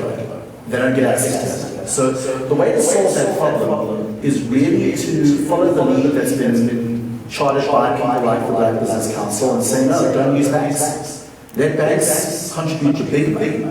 They don't get access to that. So the way to solve that problem is really to follow the lead that's been charted by people like the Black Business Council and say, no, don't use banks. Let banks contribute to big money,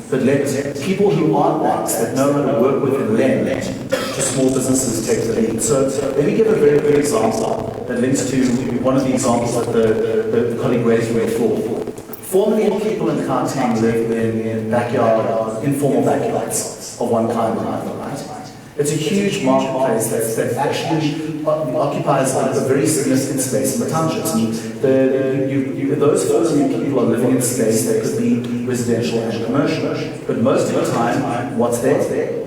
but let people who aren't banks, that know how to work with and lend to small businesses, take the lead. So let me give a very good example that links to one of the examples that the colleague raised before. 4 million people in Gauteng live in backyard, informal backyards of one kind or another, right? It's a huge marketplace that actually occupies a very significant space in the townships. Those 4 million people are living in space that could be residential and commercial. But most of the time, what's there?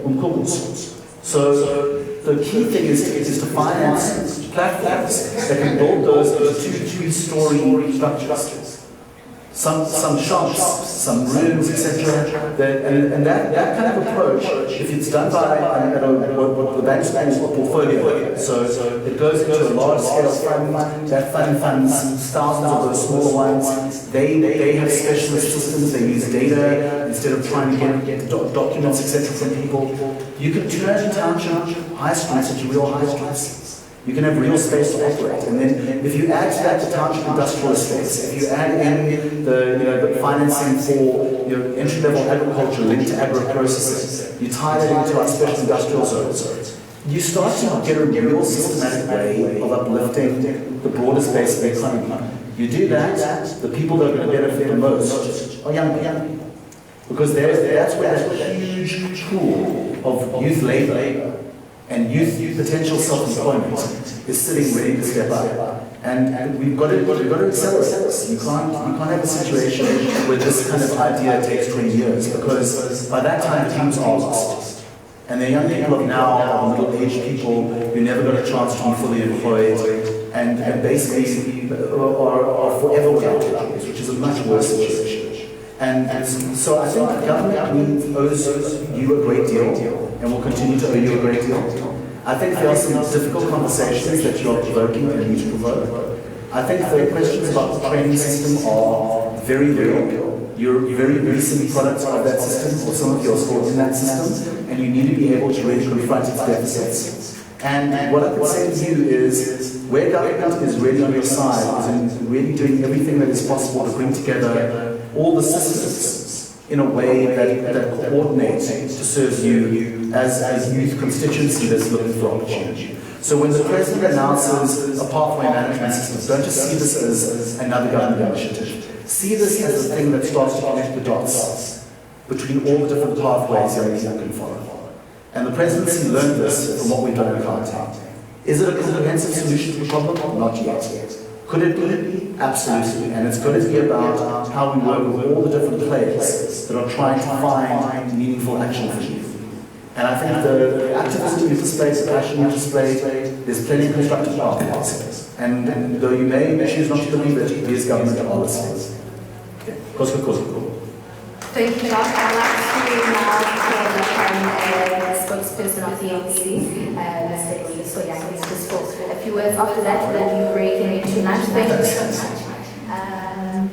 Umkhukus. So the key thing is to finance platforms that can build those into two-story structures. Some shops, some rooms, etc. And that kind of approach, if it's done by what the banks call a portfolio, so it goes into a large-scale fund. That fund funds thousands of those smaller ones. They have specialist systems. They use data instead of trying to get documents, etc. from people. You can turn township high streets into real high streets. You can have real space to operate, and then if you add to that the township industrial estates, if you add in the financing for entry-level agriculture linked to agro-processing, you tie that into our special industrial zones, you start to get a real systematic way of uplifting the broader space of the economy. You do that, the people that are going to benefit the most are young people, because that's where that huge pool of youth labour and youth potential self-employment is sitting ready to step up. And we've got to accelerate this. You can't have a situation where this kind of idea takes 20 years, because by that time teams are lost. And the young people of now are middle-aged people who never got a chance to be fully employed and basically are forever without jobs, which is a much worse situation. And so I think the government owes you a great deal, and will continue to owe you a great deal. I think there are some difficult conversations that you are provoking and need to provoke. I think the questions about the training system are very real. You're very recent products of that system, or some of you are still in that system, and you need to be able to really confront its deficits. And what I could say to you is, where government is really on your side, is in really doing everything that is possible to bring together all the systems in a way that coordinates to serve you as youth constituency that's looking for opportunity. So when the President announces a pathway management system, don't just see this as another government initiative. See this as a thing that starts to connect the dots between all the different pathways young people can follow. And the Presidency learned this from what we've done in Gauteng. Is it a comprehensive solution to the problem? Not yet. Could it be? Absolutely. And it's going to be about how we work with all the different players that are trying to find meaningful action for you. And I think the activism you've displayed, the passion you've displayed, there's plenty of constructive pathways. And though you may choose not to believe it, we as government are listening. Thank you, Josh. I'd like to now hear the spokesperson of the ANC, Mr. Soyang, just for a few words. After that, we'll be breaking into lunch. Thank you so much.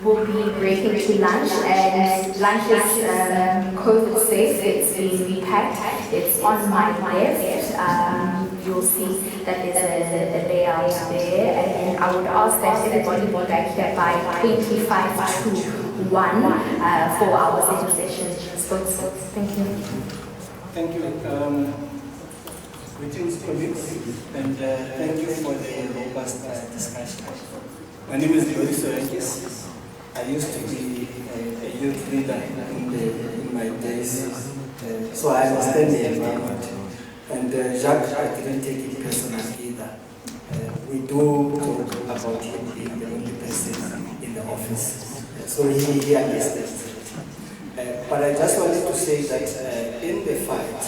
We'll be breaking to lunch, and lunch is COVID safe. It's being packed. It's on my left. You'll see that there's a layout there, and I would ask that everybody be back here by 25 to 1 for our session. Thank you. Thank you. Greetings, colleagues, and thank you for the robust discussion. My name is Leori Soyakis. I used to be a youth leader in my days, so I understand the environment. And Jacques, I didn't take it personal either. We do talk about him being the only person in the office, so he understands. But I just wanted to say that in the fight,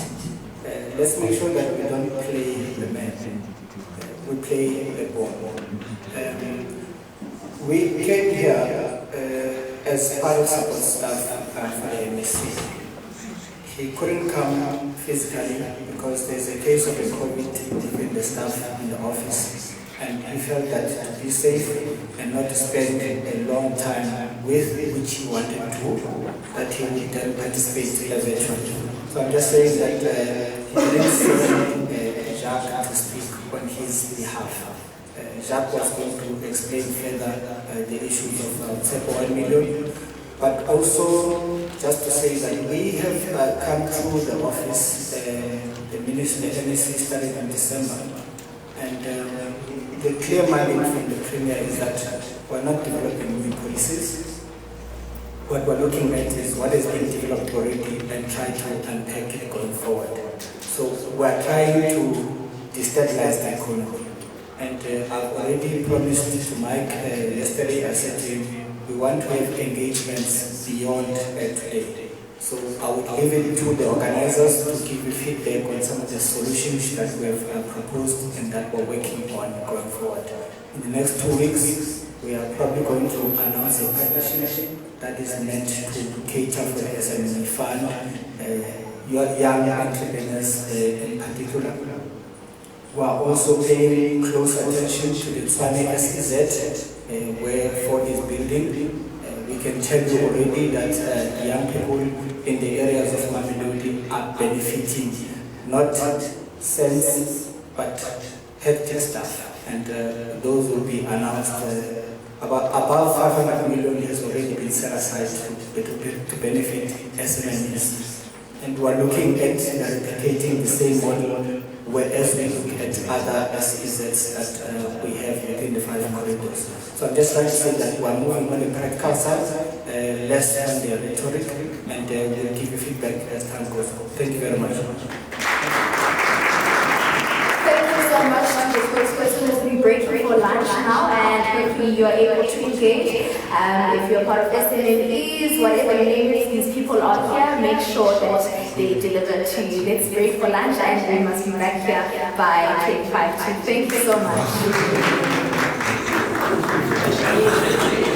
let's make sure that we don't play the man. We play the ball. We came here as part of support staff for the MSC. He couldn't come physically because there's a case of a COVID between the staff in the office, and he felt that to be safe and not to spend a long time with which he wanted to, that he would then participate eventually. So I'm just saying that he didn't send Jacques to speak on his behalf. Jacques was going to explain further the issues of CEPO 1 million, but also just to say that we have come through the office, the NEC started in December, and the clear mandate from the Premier is that we're not developing new policies. What we're looking at is what has been developed already and try to unpack it going forward. So we're trying to destabilize the economy. And I've already promised to Mike yesterday, I said to him, we want to have engagements beyond today. So I would leave it to the organizers to give you feedback on some of the solutions that we have proposed and that we're working on going forward. In the next 2 weeks, we are probably going to announce a partnership that is meant to cater for the SME fund, young entrepreneurs in particular. We are also paying close attention to the Tshwane SEZ, where Ford is building. We can tell you already that young people in the areas of Mamelodi are benefiting, not cents, but hectic stuff. And those will be announced. Above 500 million has already been set aside to benefit SMEs. And we are looking at replicating the same model whereas we look at other SEZs that we have within the 5 corridors. So I'm just trying to say that we are moving on the practical side, less on the rhetoric, and we'll give you feedback as time goes on. Thank you very much. Thank you so much. The spokesperson will be breaking for lunch now, and hopefully you are able to engage. If you're part of SMEs, whatever your name is, these people are here. Make sure that they deliver to you. Let's break for lunch, and we must be back here by 10:52. Thank you so much.